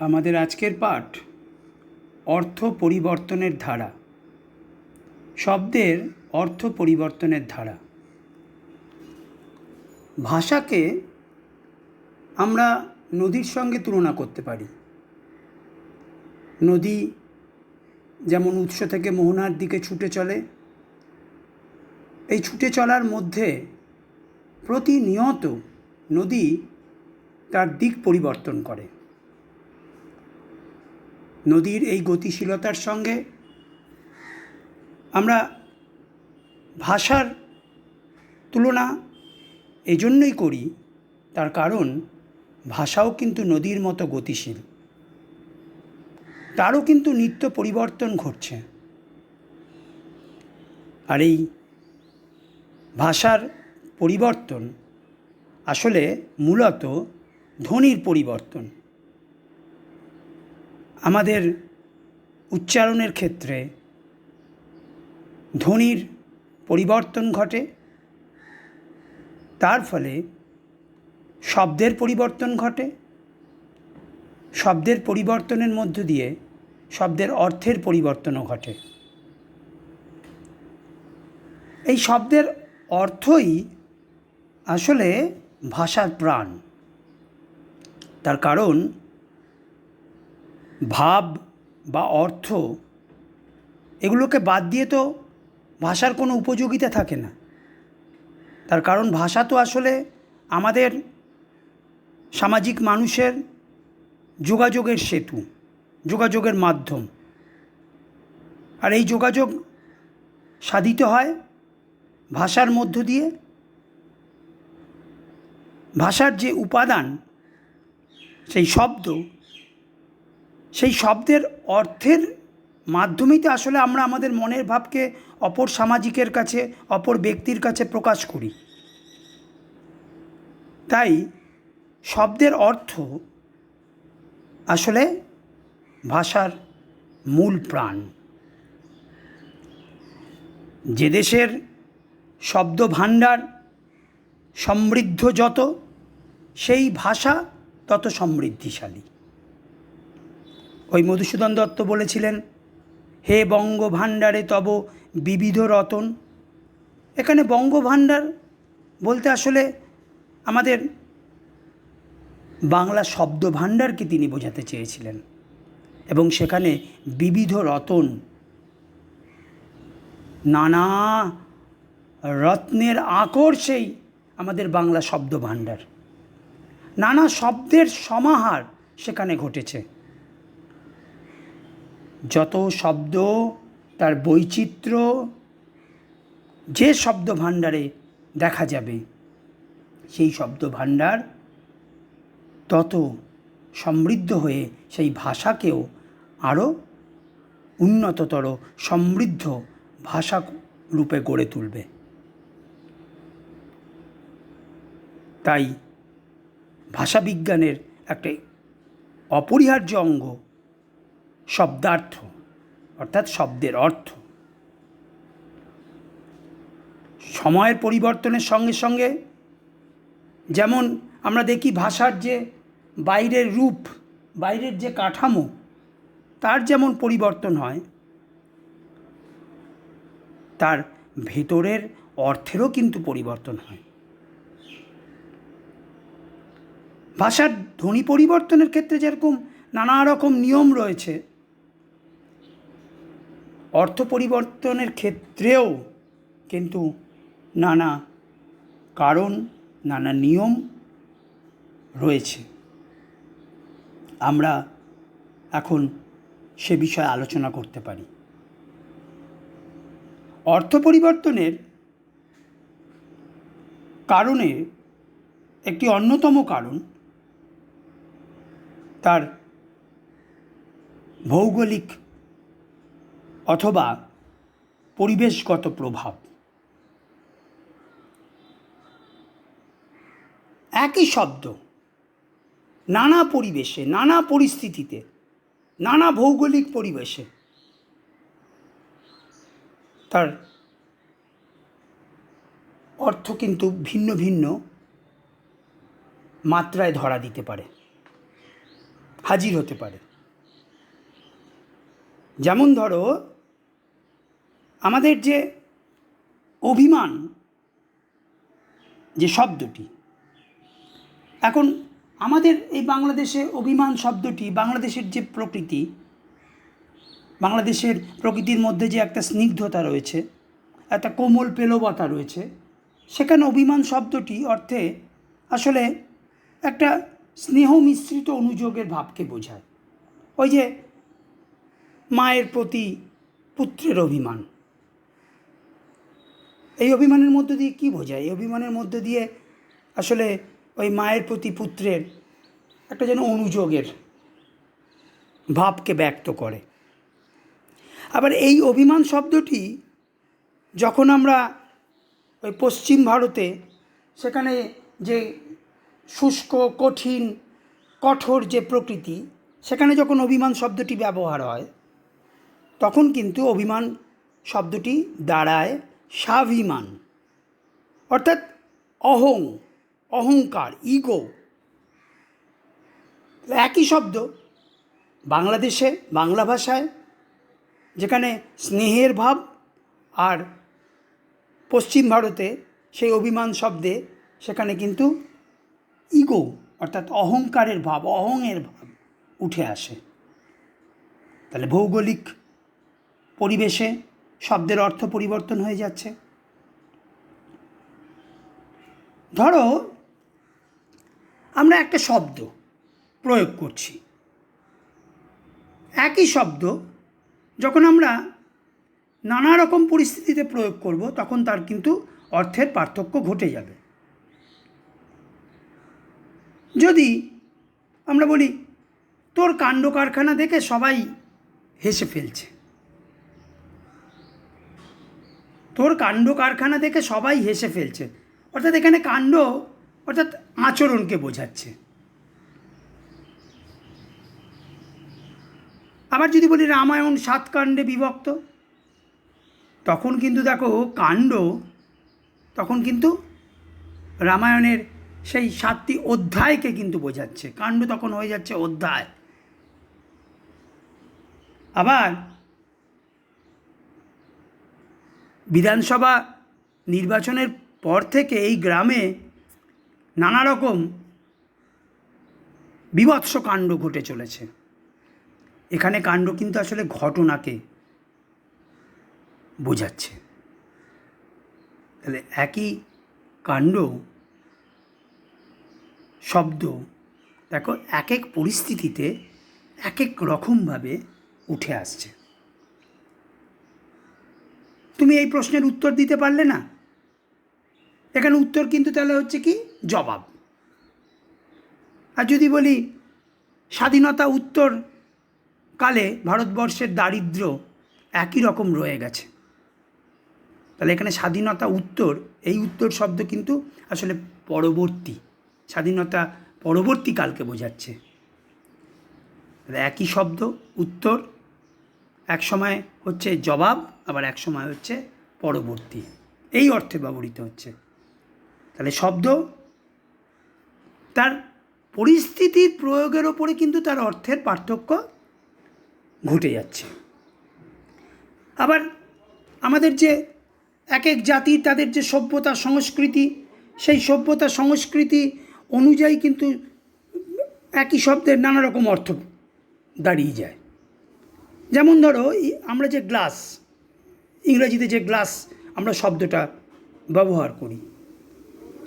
আমাদের আজকের পাঠ অর্থ পরিবর্তনের ধারা। শব্দের অর্থ পরিবর্তনের ধারা। ভাষাকে আমরা নদীর সঙ্গে তুলনা করতে পারি। নদী যেমন উৎস থেকে মোহনার দিকে ছুটে চলে, এই ছুটে চলার মধ্যে প্রতিনিয়ত নদী তার দিক পরিবর্তন করে। নদীর এই গতিশীলতার সঙ্গে আমরা ভাষার তুলনা এজন্যই করি, তার কারণ ভাষাও কিন্তু নদীর মতো গতিশীল, তারও কিন্তু নিত্য পরিবর্তন ঘটছে। আর এই ভাষার পরিবর্তন আসলে মূলত ধ্বনির পরিবর্তন। আমাদের উচ্চারণের ক্ষেত্রে ধ্বনির পরিবর্তন ঘটে, তার ফলে শব্দের পরিবর্তন ঘটে। শব্দের পরিবর্তনের মধ্য দিয়ে শব্দের অর্থের পরিবর্তনও ঘটে। এই শব্দের অর্থই আসলে ভাষার প্রাণ। তার কারণ ভাব বা অর্থ এগুলোকে বাদ দিয়ে তো ভাষার কোনো উপযোগিতা থাকে না। তার কারণ ভাষা তো আসলে আমাদের সামাজিক মানুষের যোগাযোগের সেতু, যোগাযোগের মাধ্যম। আর এই যোগাযোগ সাধিত হয় ভাষার মধ্য দিয়ে। ভাষার যে উপাদান, সেই শব্দ, সেই শব্দের অর্থের মাধ্যমেই তো আসলে আমরা আমাদের মনের ভাবকে অপর সামাজিকের কাছে, অপর ব্যক্তির কাছে প্রকাশ করি। তাই শব্দের অর্থ আসলে ভাষার মূল প্রাণ। যে দেশের শব্দ ভাণ্ডার সমৃদ্ধ যত, সেই ভাষা তত সমৃদ্ধিশালী। ওই মধুসূদন দত্ত বলেছিলেন, হে বঙ্গভাণ্ডারে তব বিবিধ রতন। এখানে বঙ্গভাণ্ডার বলতে আসলে আমাদের বাংলা শব্দ ভাণ্ডারকে তিনি বোঝাতে চেয়েছিলেন, এবং সেখানে বিবিধ রতন, নানা রত্নের আকর সেই আমাদের বাংলা শব্দ ভাণ্ডার। নানা শব্দের সমাহার সেখানে ঘটেছে। যত শব্দ, তার বৈচিত্র্য যে শব্দ ভাণ্ডারে দেখা যাবে, সেই শব্দ ভাণ্ডার তত সমৃদ্ধ হয়ে সেই ভাষাকেও আরও উন্নততর সমৃদ্ধ ভাষা রূপে গড়ে তুলবে। তাই ভাষাবিজ্ঞানের একটা অপরিহার্য অঙ্গ শব্দার্থ, অর্থাৎ শব্দের অর্থ। সময়ের পরিবর্তনের সঙ্গে সঙ্গে যেমন আমরা দেখি ভাষার যে বাইরের রূপ, বাইরের যে কাঠামো, তার যেমন পরিবর্তন হয়, তার ভেতরের অর্থেরও কিন্তু পরিবর্তন হয়। ভাষার ধ্বনি পরিবর্তনের ক্ষেত্রে যেরকম নানা রকম নিয়ম রয়েছে, অর্থ পরিবর্তনের ক্ষেত্রেও কিন্তু নানা কারণ, নানা নিয়ম রয়েছে। আমরা এখন সে বিষয়ে আলোচনা করতে পারি। অর্থ পরিবর্তনের কারণে একটি অন্যতম কারণ তার ভৌগোলিক অথবা পরিবেশগত প্রভাব। একই শব্দ নানা পরিবেশে, নানা পরিস্থিতিতে, নানা ভৌগোলিক পরিবেশে তার অর্থ কিন্তু ভিন্ন ভিন্ন মাত্রায় ধরা দিতে পারে। হাজির হতে পারে। যেমন ধরো, আমাদের যে অভিমান যে শব্দটি, এখন আমাদের এই বাংলাদেশে অভিমান শব্দটি, বাংলাদেশের যে প্রকৃতি, বাংলাদেশের প্রকৃতির মধ্যে যে একটা স্নিগ্ধতা রয়েছে, একটা কোমল পেলবতা রয়েছে, সেখানে অভিমান শব্দটি অর্থে আসলে একটা স্নেহ মিশ্রিত অনুযোগের ভাবকে বোঝায়। ওই যে মায়ের প্রতি পুত্রের অভিমান, এই অভিমানের মধ্য দিয়ে কী বোঝায়? এই অভিমানের মধ্য দিয়ে আসলে ওই মায়ের প্রতি পুত্রের একটা যেন অনুযোগের ভাবকে ব্যক্ত করে। আবার এই অভিমান শব্দটি যখন আমরা ওই পশ্চিম ভারতে, সেখানে যে শুষ্ক, কঠিন, কঠোর যে প্রকৃতি, সেখানে যখন অভিমান শব্দটি ব্যবহার হয়, তখন কিন্তু অভিমান শব্দটি দাঁড়ায় স্বাভিমান, অর্থাৎ অহংকার, ইগো। একই শব্দ বাংলাদেশে, বাংলা ভাষায় যেখানে স্নেহের ভাব, আর পশ্চিম ভারতে সেই অভিমান শব্দে সেখানে কিন্তু ইগো অর্থাৎ অহংকারের ভাব, অহংয়ের ভাব উঠে আসে। তাহলে ভৌগোলিক পরিবেশে শব্দের অর্থ পরিবর্তন হয়ে যাচ্ছে। ধরো আমরা একটা শব্দ প্রয়োগ করছি, একই শব্দ যখন আমরা নানা রকম পরিস্থিতিতে প্রয়োগ করব, তখন তার কিন্তু অর্থের পার্থক্য ঘটে যাবে। যদি আমরা বলি, তোর কাণ্ড কারখানা দেখে সবাই হেসে ফেলছে, তোর কাণ্ড কারখানা দেখে সবাই হেসে ফেলছে, অর্থাৎ এখানে কাণ্ড অর্থাৎ আচরণকে বোঝাচ্ছে। আবার যদি বলি রামায়ণ 7 কাণ্ডে বিভক্ত, তখন কিন্তু দেখো কাণ্ড, তখন কিন্তু রামায়ণের সেই 7টি অধ্যায়কে কিন্তু বোঝাচ্ছে, কাণ্ড তখন হয়ে যাচ্ছে অধ্যায়। আবার বিধানসভা নির্বাচনের পর থেকে এই গ্রামে নানা রকম বীভৎস কাণ্ড ঘটে চলেছে, এখানে কাণ্ড কিন্তু আসলে ঘটনাকে বোঝাচ্ছে। তাহলে একই কাণ্ড শব্দ দেখো এক এক পরিস্থিতিতে এক এক রকমভাবে উঠে আসছে। তুমি এই প্রশ্নের উত্তর দিতে পারলে না, এখানে উত্তর কিন্তু তাহলে হচ্ছে কি জবাব। আর যদি বলি স্বাধীনতা উত্তর কালে ভারতবর্ষের দারিদ্র্য একই রকম রয়ে গেছে, তাহলে এখানে স্বাধীনতা উত্তর, এই উত্তর শব্দ কিন্তু আসলে পরবর্তী, স্বাধীনতা পরবর্তী কালকে বোঝাচ্ছে। একই শব্দ উত্তর এক সময় হচ্ছে জবাব, আবার এক সময় হচ্ছে পরবর্তী, এই অর্থে ব্যবহৃত হচ্ছে। তাহলে শব্দ তার পরিস্থিতির প্রয়োগের ওপরে কিন্তু তার অর্থের পার্থক্য ঘটে যাচ্ছে। আবার আমাদের যে এক এক জাতি, তাদের যে সভ্যতা সংস্কৃতি, সেই সভ্যতা সংস্কৃতি অনুযায়ী কিন্তু একই শব্দের নানা রকম অর্থ দাঁড়িয়ে যায়। যেমন ধরো আমরা যে গ্লাস, ইংরেজিতে যে গ্লাস আমরা শব্দটা ব্যবহার করি,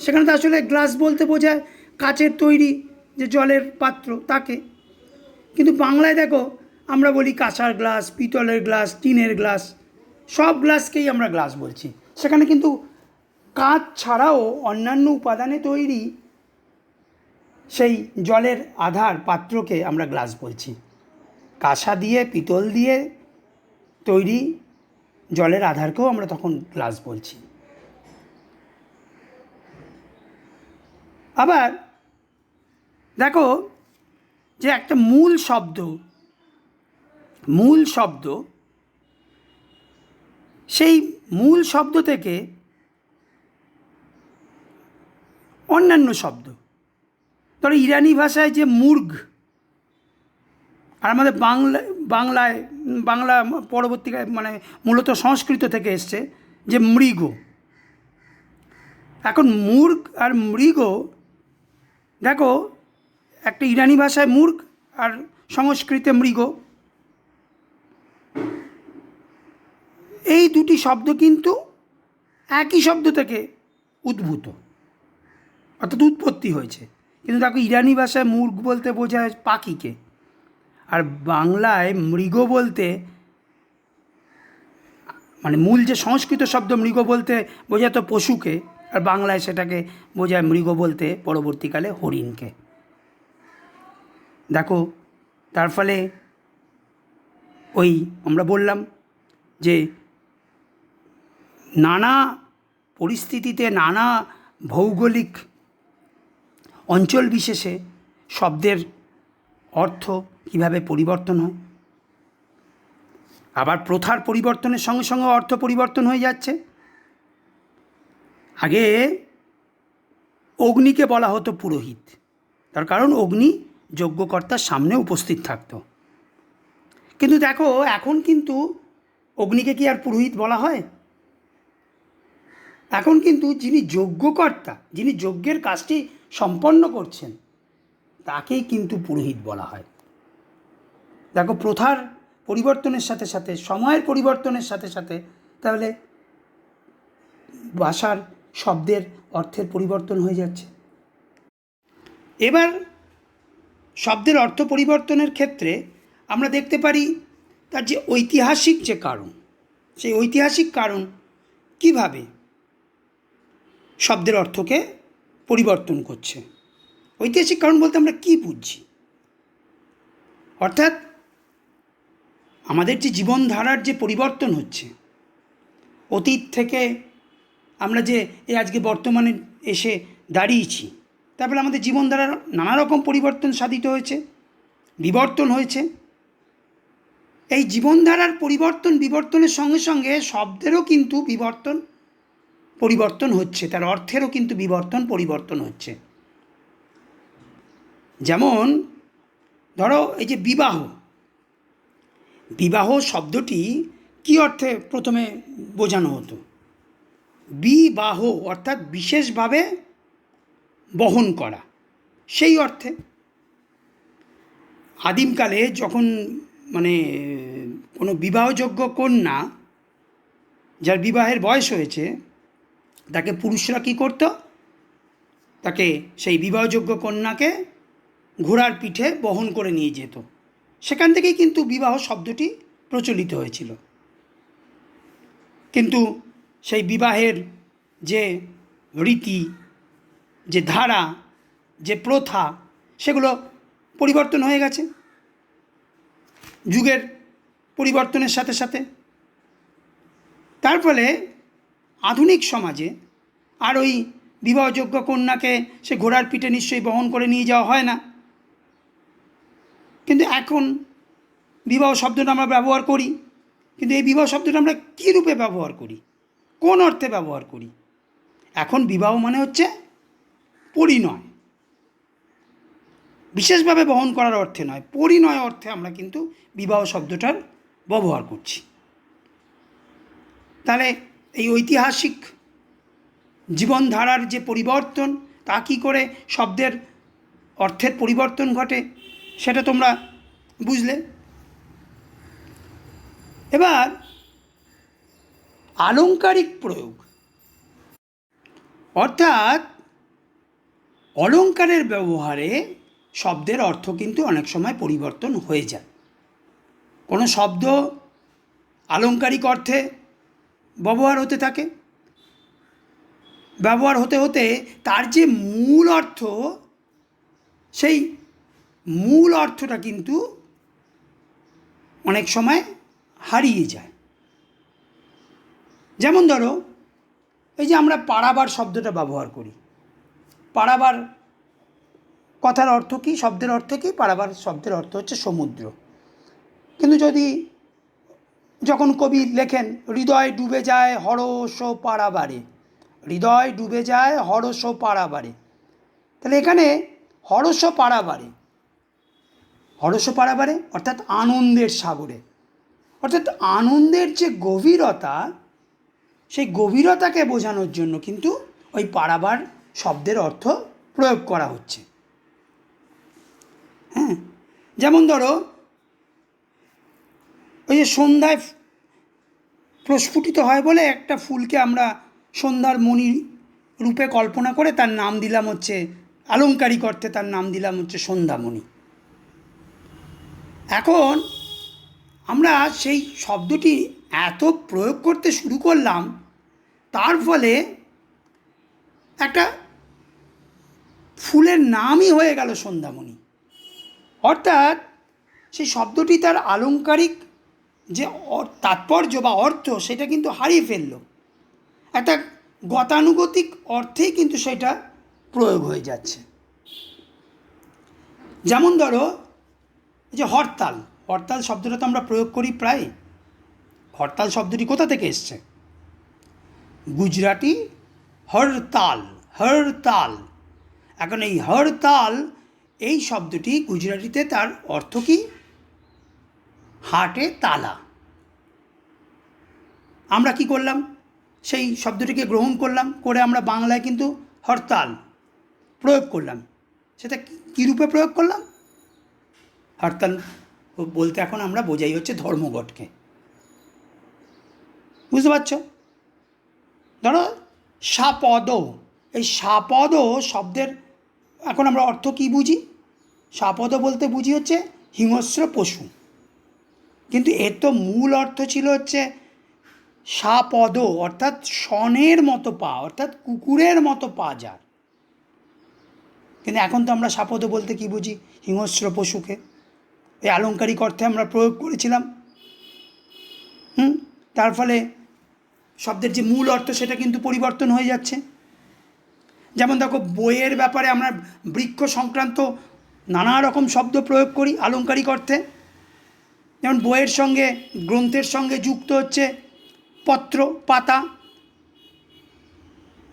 সেখানে তো আসলে গ্লাস বলতে বোঝায় কাচের তৈরি যে জলের পাত্র তাকে, কিন্তু বাংলায় দেখো আমরা বলি কাঁসার গ্লাস, পিতলের গ্লাস, টিনের গ্লাস, সব গ্লাসকেই আমরা গ্লাস বলছি। সেখানে কিন্তু কাঁচ ছাড়াও অন্যান্য উপাদানে তৈরি সেই জলের আধার পাত্রকে আমরা গ্লাস বলছি। কাঁসা দিয়ে, পিতল দিয়ে তৈরি জলের আধারকেও আমরা তখন গ্লাস বলছি। আবার দেখো যে একটা মূল শব্দ, সেই মূল শব্দ থেকে অন্যান্য শব্দ, ধরো ইরানি ভাষায় যে মুর্গ, আর আমাদের বাংলায় বাংলা পরবর্তীকালে মানে মূলত সংস্কৃত থেকে এসছে যে মৃগ। এখন মূর্গ আর মৃগ, দেখো একটা ইরানি ভাষায় মূর্গ আর সংস্কৃতে মৃগ, এই দুটি শব্দ কিন্তু একই শব্দ থেকে উদ্ভূত, অর্থাৎ উৎপত্তি হয়েছে। কিন্তু দেখো ইরানি ভাষায় মূর্গ বলতে বোঝায় পাখিকে, আর বাংলায় মৃগ বলতে মানে মূল যে সংস্কৃত শব্দ মৃগ বলতে বোঝাতো পশুকে, আর বাংলায় সেটাকে বোঝায় মৃগ বলতে পরবর্তীকালে হরিণকে। দেখো তার ফলে ওই আমরা বললাম যে নানা পরিস্থিতিতে নানা ভৌগোলিক অঞ্চল বিশেষে শব্দের অর্থ কীভাবে পরিবর্তন হয়, আবার প্রথার পরিবর্তনের সঙ্গে সঙ্গে অর্থ পরিবর্তন হয়ে যাচ্ছে। আগে অগ্নিকে বলা হতো পুরোহিত, তার কারণ অগ্নি যজ্ঞকর্তার সামনে উপস্থিত থাকত। কিন্তু দেখো এখন কিন্তু অগ্নিকে কি আর পুরোহিত বলা হয়? এখন কিন্তু যিনি যজ্ঞকর্তা, যিনি যজ্ঞের কাজটি সম্পন্ন করছেন, তাকেই কিন্তু পুরোহিত বলা হয়। দেখো প্রথার পরিবর্তনের সাথে সাথে, সময়ের পরিবর্তনের সাথে সাথে তাহলে ভাষার শব্দের অর্থের পরিবর্তন হয়ে যাচ্ছে। এবার শব্দের অর্থ পরিবর্তনের ক্ষেত্রে আমরা দেখতে পারি তার যে ঐতিহাসিক যে কারণ, সেই ঐতিহাসিক কারণ কিভাবে শব্দের অর্থকে পরিবর্তন করছে। ঐতিহাসিক কারণ বলতে আমরা কী বুঝছি? অর্থাৎ আমাদের যে জীবনধারার যে পরিবর্তন হচ্ছে, অতীত থেকে আমরা যে আজকে বর্তমানে এসে দাঁড়িয়েছি, তারপরে আমাদের জীবনধারার নানা রকম পরিবর্তন সাধিত হয়েছে, বিবর্তন হয়েছে। এই জীবনধারার বিবর্তনের সঙ্গে সঙ্গে শব্দেরও কিন্তু পরিবর্তন হচ্ছে, তার অর্থেরও কিন্তু পরিবর্তন হচ্ছে। যেমন ধরো এই যে বিবাহ শব্দটি কী অর্থে প্রথমে বোঝানো হতো? বিবাহ অর্থাৎ বিশেষভাবে বহন করা, সেই অর্থে। আদিমকালে যখন মানে কোনো বিবাহযোগ্য কন্যা, যার বিবাহের বয়স হয়েছে, তাকে পুরুষরা কী করত? তাকে সেই বিবাহযোগ্য কন্যাকে ঘোড়ার পিঠে বহন করে নিয়ে যেত। সেখান থেকেই কিন্তু বিবাহ শব্দটি প্রচলিত হয়েছিল। কিন্তু সেই বিবাহের যে রীতি, যে ধারা, যে প্রথা, সেগুলো পরিবর্তন হয়ে গেছে যুগের পরিবর্তনের সাথে সাথে। তার ফলে আধুনিক সমাজে আর ওই বিবাহযোগ্য কন্যাকে সে ঘোড়ার পিঠে নিশ্চয়ই বহন করে নিয়ে যাওয়া হয় না। কিন্তু এখন বিবাহ শব্দটা আমরা ব্যবহার করি, কিন্তু এই বিবাহ শব্দটা আমরা কী রূপে ব্যবহার করি, কোন অর্থে ব্যবহার করি? এখন বিবাহ মানে হচ্ছে পরিণয়, বিশেষভাবে বহন করার অর্থে নয়, পরিণয় অর্থে আমরা কিন্তু বিবাহ শব্দটার ব্যবহার করছি। তাহলে এই ঐতিহাসিক জীবনধারার যে পরিবর্তন, তা কী করে শব্দের অর্থের পরিবর্তন ঘটে, সেটা তোমরা বুঝলে। এবার আলংকারিক প্রয়োগ, অর্থাৎ অলংকারের ব্যবহারে শব্দের অর্থ কিন্তু অনেক সময় পরিবর্তন হয়ে যায়। কোনো শব্দ আলংকারিক অর্থে ব্যবহার হতে থাকে, ব্যবহার হতে হতে তার যে মূল অর্থ, সেই মূল অর্থটা কিন্তু অনেক সময় হারিয়ে যায়। যেমন ধরো এই যে আমরা পারাবার শব্দটা ব্যবহার করি, পারাবার কথার অর্থ কী, শব্দের অর্থ কী? পারাবার শব্দের অর্থ হচ্ছে সমুদ্র। কিন্তু যখন কবি লেখেন হৃদয় ডুবে যায় হরষ পারাবারে, হৃদয় ডুবে যায় হরষ পারাবারে, তাহলে এখানে হরষ পারাবারে হরষ পারাবারে অর্থাৎ আনন্দের সাগরে, অর্থাৎ আনন্দের যে গভীরতা, সেই গভীরতাকে বোঝানোর জন্য কিন্তু ওই পারাবার শব্দের অর্থ প্রয়োগ করা হচ্ছে। হ্যাঁ, যেমন ধরো ওই যে সন্ধ্যায় প্রস্ফুটিত হয় বলে একটা ফুলকে আমরা সন্ধ্যার মণি রূপে কল্পনা করে তার নাম দিলাম হচ্ছে, আলংকারিক অর্থে তার নাম দিলাম হচ্ছে সন্ধ্যামণি। এখন আমরা সেই শব্দটি এত প্রয়োগ করতে শুরু করলাম, তার ফলে একটা ফুলের নামই হয়ে গেল সন্ধ্যামণি। অর্থাৎ সেই শব্দটি তার আলংকারিক যে তাৎপর্য বা অর্থ সেটা কিন্তু হারিয়ে ফেলল, একটা গতানুগতিক অর্থেই কিন্তু সেটা প্রয়োগ হয়ে যাচ্ছে। যেমন ধরো এই যে হরতাল, হরতাল শব্দটা তো আমরা প্রয়োগ করি প্রায়। হরতাল শব্দটি কোথা থেকে এসছে? গুজরাটি হরতাল, হরতাল। এখন এই হরতাল এই শব্দটি গুজরাটিতে তার অর্থ কি? হাটে তালা। আমরা কি করলাম? সেই শব্দটিকে গ্রহণ করলাম, করে আমরা বাংলায় কিন্তু হরতাল প্রয়োগ করলাম। সেটা কী রূপে প্রয়োগ করলাম? হরতাল বলতে এখন আমরা বোঝাই হচ্ছে ধর্মঘটকে। বুঝতে পারছো? ধরো সাপদ, এই সাপদ শব্দের এখন আমরা অর্থ কী বুঝি? সাপদ বলতে বুঝি হচ্ছে হিংস্র পশু, কিন্তু এর তো মূল অর্থ ছিল হচ্ছে সাপদ, অর্থাৎ শনের মতো পা, অর্থাৎ কুকুরের মতো পা যার। কিন্তু এখন তো আমরা সাপদ বলতে কী বুঝি? হিংস্র পশুকে। এই আলংকারিক অর্থে আমরা প্রয়োগ করেছিলাম। তার ফলে শব্দের যে মূল অর্থ সেটা কিন্তু পরিবর্তন হয়ে যাচ্ছে। যেমন দেখো বইয়ের ব্যাপারে আমরা বৃক্ষ সংক্রান্ত নানা রকম শব্দ প্রয়োগ করি আলংকারিক অর্থে। যেমন বইয়ের সঙ্গে, গ্রন্থের সঙ্গে যুক্ত হচ্ছে পত্র, পাতা।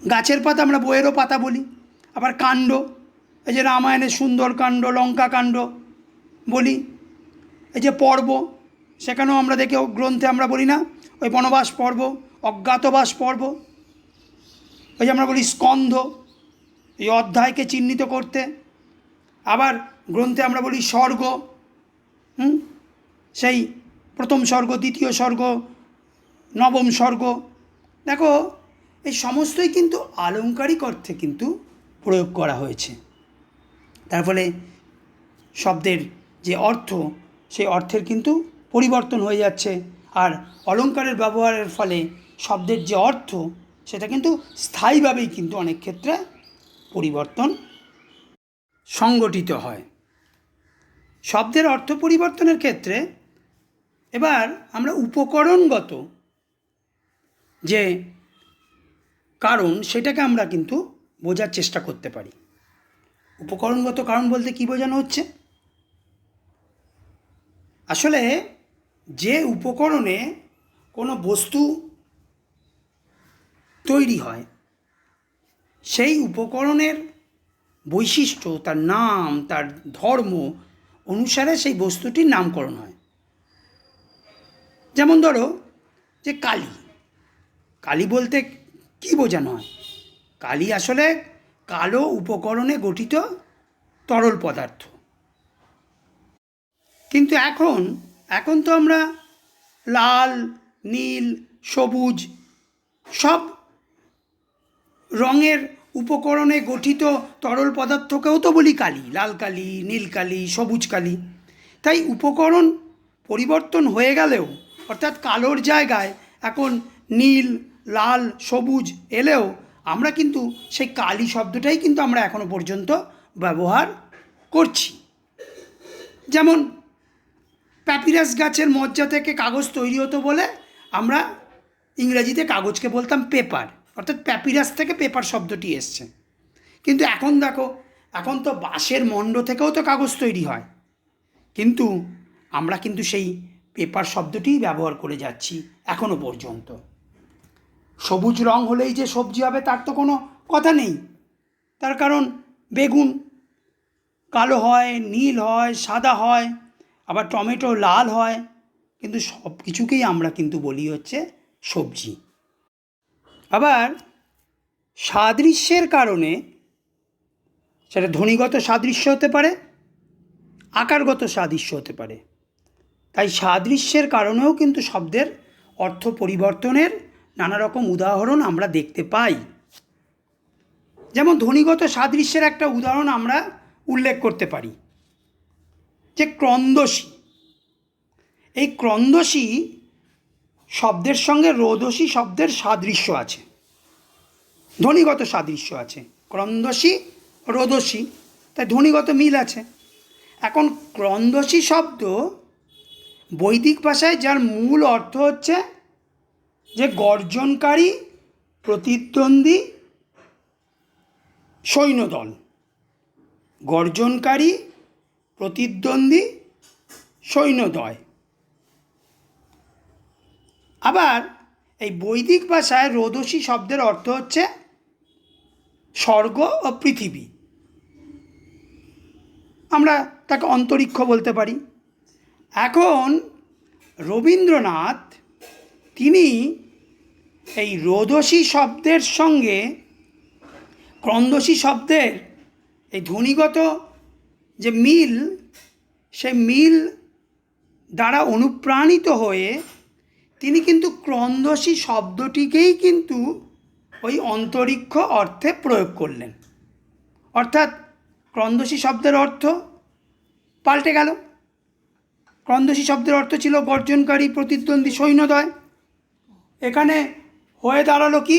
গাছের পাতা আমরা বইয়েরও পাতা বলি। আবার কাণ্ড, এই যে রামায়ণের সুন্দরকাণ্ড, লঙ্কাকাণ্ড বলি। এই যে পর্ব, সেখানেও আমরা দেখি গ্রন্থে আমরা বলি না ওই বনবাস পর্ব, অজ্ঞাতবাস পর্ব। ওই যে আমরা বলি স্কন্ধ, এই অধ্যায়কে চিহ্নিত করতে। আবার গ্রন্থে আমরা বলি স্বর্গ, সেই প্রথম স্বর্গ, দ্বিতীয় স্বর্গ, নবম স্বর্গ। দেখো এই সমস্তই কিন্তু আলংকারিক অর্থে কিন্তু প্রয়োগ করা হয়েছে। তার ফলে শব্দের যে অর্থ, সেই অর্থের কিন্তু পরিবর্তন হয়ে যাচ্ছে। আর অলংকারের ব্যবহারের ফলে শব্দের যে অর্থ সেটা কিন্তু স্থায়ীভাবেই কিন্তু অনেক ক্ষেত্রে পরিবর্তন সংগঠিত হয়। শব্দের অর্থ পরিবর্তনের ক্ষেত্রে এবার আমরা উপকরণগত যে কারণ সেটাকে আমরা কিন্তু বোঝার চেষ্টা করতে পারি। উপকরণগত কারণ বলতে কী বোঝানো হচ্ছে? আসলে যে উপকরণে কোনো বস্তু তৈরি হয়, সেই উপকরণের বৈশিষ্ট্য, তার নাম, তার ধর্ম অনুসারে সেই বস্তুটির নামকরণ হয়। যেমন ধরো যে কালি, কালি বলতে কী বোঝানো হয়? কালি আসলে কালো উপকরণে গঠিত তরল পদার্থ। কিন্তু এখন তো আমরা লাল, নীল, সবুজ সব রঙের উপকরণে গঠিত তরল পদার্থকেও তো বলি কালি। লাল কালি, নীল কালি, সবুজ কালি। তাই উপকরণ পরিবর্তন হয়ে গেলেও, অর্থাৎ কালোর জায়গায় এখন নীল, লাল, সবুজ এলেও আমরা কিন্তু সেই কালি শব্দটাই কিন্তু আমরা এখনো পর্যন্ত ব্যবহার করছি। যেমন প্যাপিরাস গাছের মজ্জা থেকে কাগজ তৈরি হতো বলে আমরা ইংরেজিতে কাগজকে বলতাম পেপার, অর্থাৎ প্যাপিরাস থেকে পেপার শব্দটি এসছে। কিন্তু এখন দেখো, এখন তো বাঁশের মণ্ড থেকেও তো কাগজ তৈরি হয়, কিন্তু আমরা কিন্তু সেই পেপার শব্দটিই ব্যবহার করে যাচ্ছি এখনো পর্যন্ত। সবুজ রং হলেই যে সবজি হবে তার তো কোনো কথা নেই। তার কারণ বেগুন, কালো হয়, নীল হয়, সাদা হয়, আবার টমেটো লাল হয়, কিন্তু সব কিছুকেই আমরা কিন্তু বলি হচ্ছে সবজি। আবার সাদৃশ্যের কারণে, সেটা ধ্বনিগত সাদৃশ্য হতে পারে, আকারগত সাদৃশ্য হতে পারে, তাই সাদৃশ্যের কারণেও কিন্তু শব্দের অর্থ পরিবর্তনের নানা রকম উদাহরণ আমরা দেখতে পাই। যেমন ধ্বনিগত সাদৃশ্যের একটা উদাহরণ আমরা উল্লেখ করতে পারি, যে ক্রন্দসী। এই ক্রন্দসী শব্দের সঙ্গে রোদসী শব্দের সাদৃশ্য আছে, ধ্বনিগত সাদৃশ্য আছে। ক্রন্দসী, রোদসী, তাই ধ্বনিগত মিল আছে। এখন ক্রন্দসী শব্দ বৈদিক ভাষায় যার মূল অর্থ হচ্ছে যে গর্জনকারী, প্রতিদ্বন্দ্বী সৈন্যদল, গর্জনকারী, প্রতিদ্বন্দ্বী সৈন্যদয়। আবার এই বৈদিক ভাষায় রোদসী শব্দের অর্থ হচ্ছে স্বর্গ ও পৃথিবী, আমরা তাকে অন্তরিক্ষ বলতে পারি। এখন রবীন্দ্রনাথ তিনি এই রোদসী শব্দের সঙ্গে ক্রন্দসী শব্দের এই ধ্বনিগত যে মিল, সে মিল দ্বারা অনুপ্রাণিত হয়ে তিনি কিন্তু ক্রন্দসী শব্দটিকেই কিন্তু ওই অন্তরিক্ষ অর্থে প্রয়োগ করলেন। অর্থাৎ ক্রন্দসী শব্দের অর্থ পাল্টে গেল। ক্রন্দসী শব্দের অর্থ ছিল গর্জনকারী, প্রতিদ্বন্দ্বী সৈন্যদয়, এখানে হয়ে দাঁড়ালো কি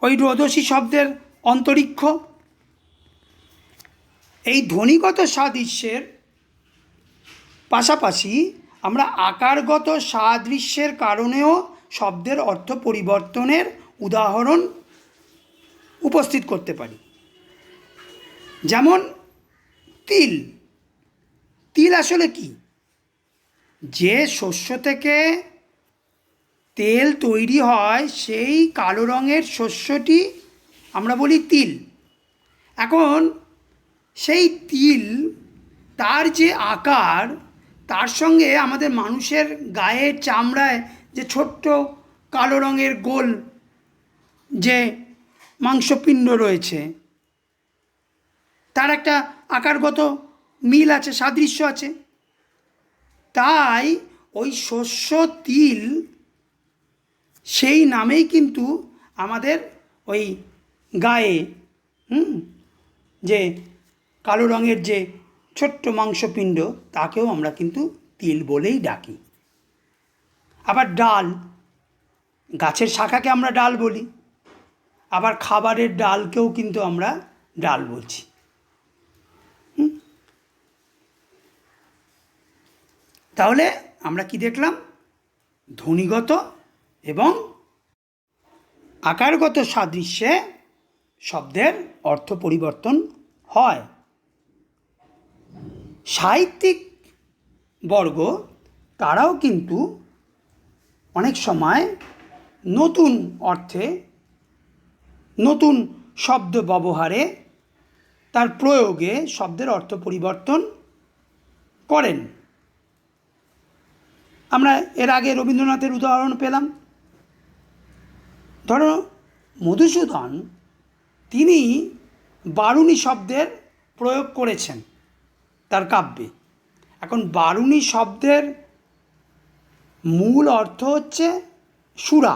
ওই রোদসী শব্দের অন্তরিক্ষ। এই ধ্বনিগত সাদৃশ্যের পাশাপাশি আমরা আকারগত সাদৃশ্যের কারণেও শব্দের অর্থ পরিবর্তনের উদাহরণ উপস্থিত করতে পারি। যেমন তিল। তিল আসলে কি? যে শস্য থেকে তেল তৈরি হয় সেই কালো রঙের শস্যটি আমরা বলি তিল। এখন সেই তিল, তার যে আকার, তার সঙ্গে আমাদের মানুষের গায়ের চামড়ায় যে ছোট্ট কালো রঙের গোল যে মাংসপিণ্ড রয়েছে, তার একটা আকারগত মিল আছে, সাদৃশ্য আছে। তাই ওই শস্য তিল সেই নামেই কিন্তু আমাদের ওই গায়ে যে কালো রঙের যে ছোট্ট মাংসপিণ্ড, তাকেও আমরা কিন্তু তিল বলেই ডাকি। আবার ডাল, গাছের শাখাকে আমরা ডাল বলি, আবার খাবারের ডালকেও কিন্তু আমরা ডাল বলছি। তাহলে আমরা কি দেখলাম? ধ্বনিগত এবং আকারগত সাদৃশ্যে শব্দের অর্থ পরিবর্তন হয়। সাহিত্যিক বর্গ তারাও কিন্তু অনেক সময় নতুন অর্থে, নতুন শব্দ ব্যবহারে, তার প্রয়োগে শব্দের অর্থ পরিবর্তন করেন। আমরা এর আগে রবীন্দ্রনাথের উদাহরণ পেলাম। ধরো মধুসূদন, তিনি বারুণী শব্দের প্রয়োগ করেছেন তার কাব্যে। এখন বারুণী শব্দের মূল অর্থ হচ্ছে সুরা,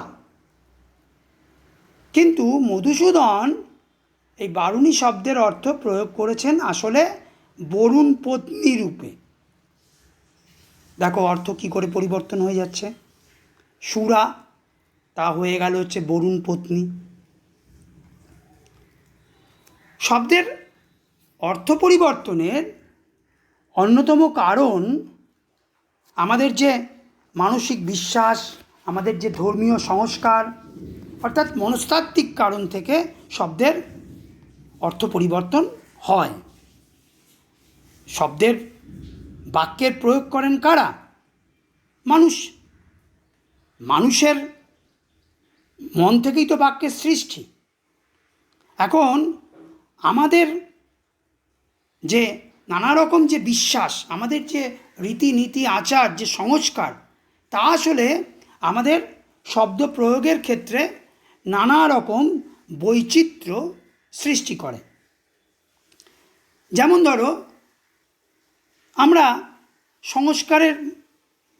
কিন্তু মধুসূদন এই বারুণী শব্দের অর্থ প্রয়োগ করেছেন আসলে বরুণ পত্নী রূপে। দেখো অর্থ কী করে পরিবর্তন হয়ে যাচ্ছে। সুরা, তা হয়ে গেল হচ্ছে বরুণ পত্নী। শব্দের অর্থ পরিবর্তনের অন্যতম কারণ আমাদের যে মানসিক বিশ্বাস, আমাদের যে ধর্মীয় সংস্কার, অর্থাৎ মনস্তাত্ত্বিক কারণ থেকে শব্দের অর্থ পরিবর্তন হয়। শব্দের বাক্যের প্রয়োগ করেন কারা? মানুষ। মানুষের মন থেকেই তো বাক্যের সৃষ্টি। এখন আমাদের যে নানা রকম যে বিশ্বাস, আমাদের যে রীতিনীতি আচার, যে সংস্কার, তা আসলে আমাদের শব্দ প্রয়োগের ক্ষেত্রে নানা রকম বৈচিত্র্য সৃষ্টি করে। যেমন ধরো, আমরা সংস্কারের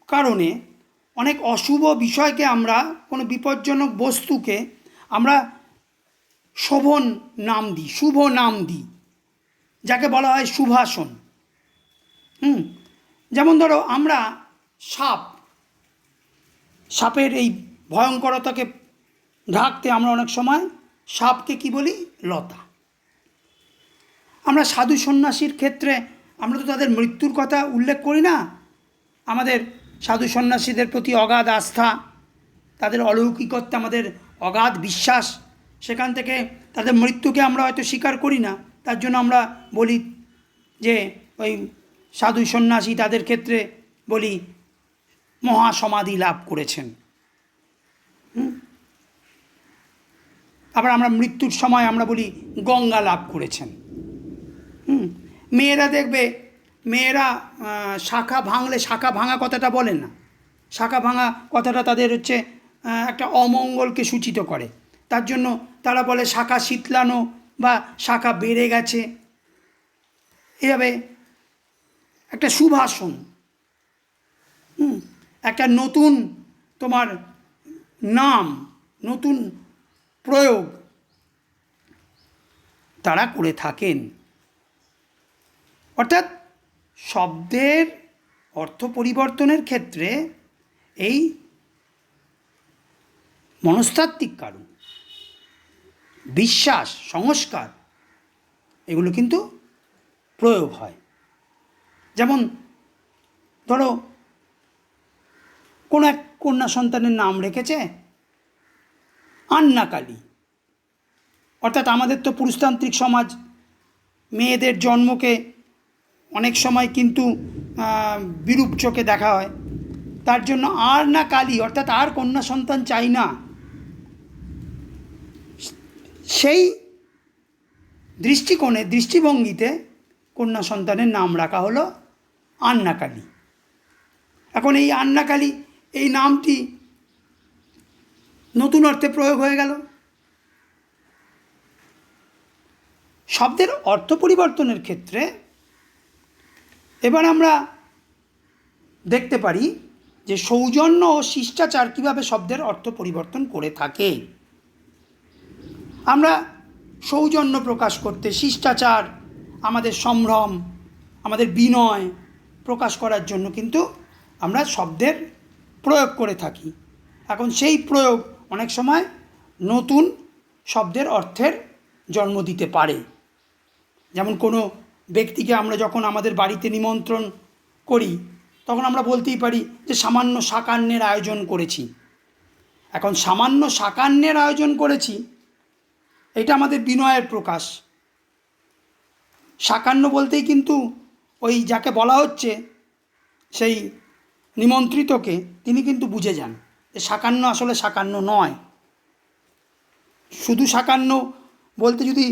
কারণে অনেক অশুভ বিষয়কে, আমরা কোনো বিপজ্জনক বস্তুকে আমরা শোভন নাম দিই, শুভ নাম দিই, যাকে বলা হয় শুভাসন। যেমন ধরো, আমরা সাপের এই ভয়ঙ্করতাকে ঢাকতে আমরা অনেক সময় সাপকে কি বলি? লতা। আমরা সাধু সন্ন্যাসীর ক্ষেত্রে আমরা তো তাদের মৃত্যুর কথা উল্লেখ করি না। আমাদের সাধু সন্ন্যাসীদের প্রতি অগাধ আস্থা, তাদের অলৌকিকত্বে আমাদের অগাধ বিশ্বাস, সেখান থেকে তাদের মৃত্যুকে আমরা হয়তো স্বীকার করি না। তার জন্য আমরা বলি যে ওই সাধু সন্ন্যাসী, তাদের ক্ষেত্রে বলি মহাসমাধি লাভ করেছেন। আবার আমরা মৃত্যুর সময় আমরা বলি গঙ্গা লাভ করেছেন। মেয়েরা দেখবে, মেয়েরা শাখা ভাঙলে, শাখা ভাঙা কথাটা বলে না। শাখা ভাঙা কথাটা তাদের হচ্ছে একটা অমঙ্গলকে সূচিত করে। তার জন্য তারা বলে শাখা শীতলানো বা শাখা বেড়ে গেছে। এভাবে একটা শুভাসন, একটা নতুন তোমার নাম, নতুন প্রয়োগ তারা করে থাকেন। অর্থাৎ শব্দের অর্থ পরিবর্তনের ক্ষেত্রে এই মনস্তাত্ত্বিক কারণ, বিশ্বাস, সংস্কার, এগুলো কিন্তু প্রয়োগ হয়। যেমন ধরো, কোনো এক কন্যা সন্তানের নাম রেখেছে আন্নাকালী। অর্থাৎ আমাদের তো পুরুষতান্ত্রিক সমাজ মেয়েদের জন্মকে অনেক সময় কিন্তু বিরূপ চোখে দেখা হয়। তার জন্য আর না কালী, অর্থাৎ আর কন্যা সন্তান চাই না, সেই দৃষ্টিকোণে, দৃষ্টিভঙ্গিতে কন্যা সন্তানের নাম রাখা হলো আন্নাকালী। এখন এই আন্নাকালী, এই নামটি নতুন অর্থে প্রয়োগ হয়ে গেল। শব্দের অর্থ পরিবর্তনের ক্ষেত্রে এবার আমরা দেখতে পারি যে সৌজন্য ও শিষ্টাচার কীভাবে শব্দের অর্থ পরিবর্তন করে থাকে। আমরা সৌজন্য প্রকাশ করতে, শিষ্টাচার, আমাদের সম্ভ্রম, আমাদের বিনয় প্রকাশ করার জন্য কিন্তু আমরা শব্দের প্রয়োগ করে থাকি। এখন সেই প্রয়োগ অনেক সময় নতুন শব্দের অর্থের জন্ম দিতে পারে। যেমন কোনো ব্যক্তিকে আমরা যখন আমাদের বাড়িতে নিমন্ত্রণ করি, তখন আমরা বলতেই পারি যে সামান্য শাকান্নের আয়োজন করেছি। এখন সামান্য শাকান্নের আয়োজন করেছি, এটা আমাদের বিনয়ের প্রকাশ। শাকান্ন বলতেই কিন্তু ওই যাকে বলা হচ্ছে, সেই নিমন্ত্রিতকে, তিনি কিন্তু বুঝে যান যে শাকান্ন আসলে শাকান্ন নয়। শুধু শাকান্ন বলতে যদি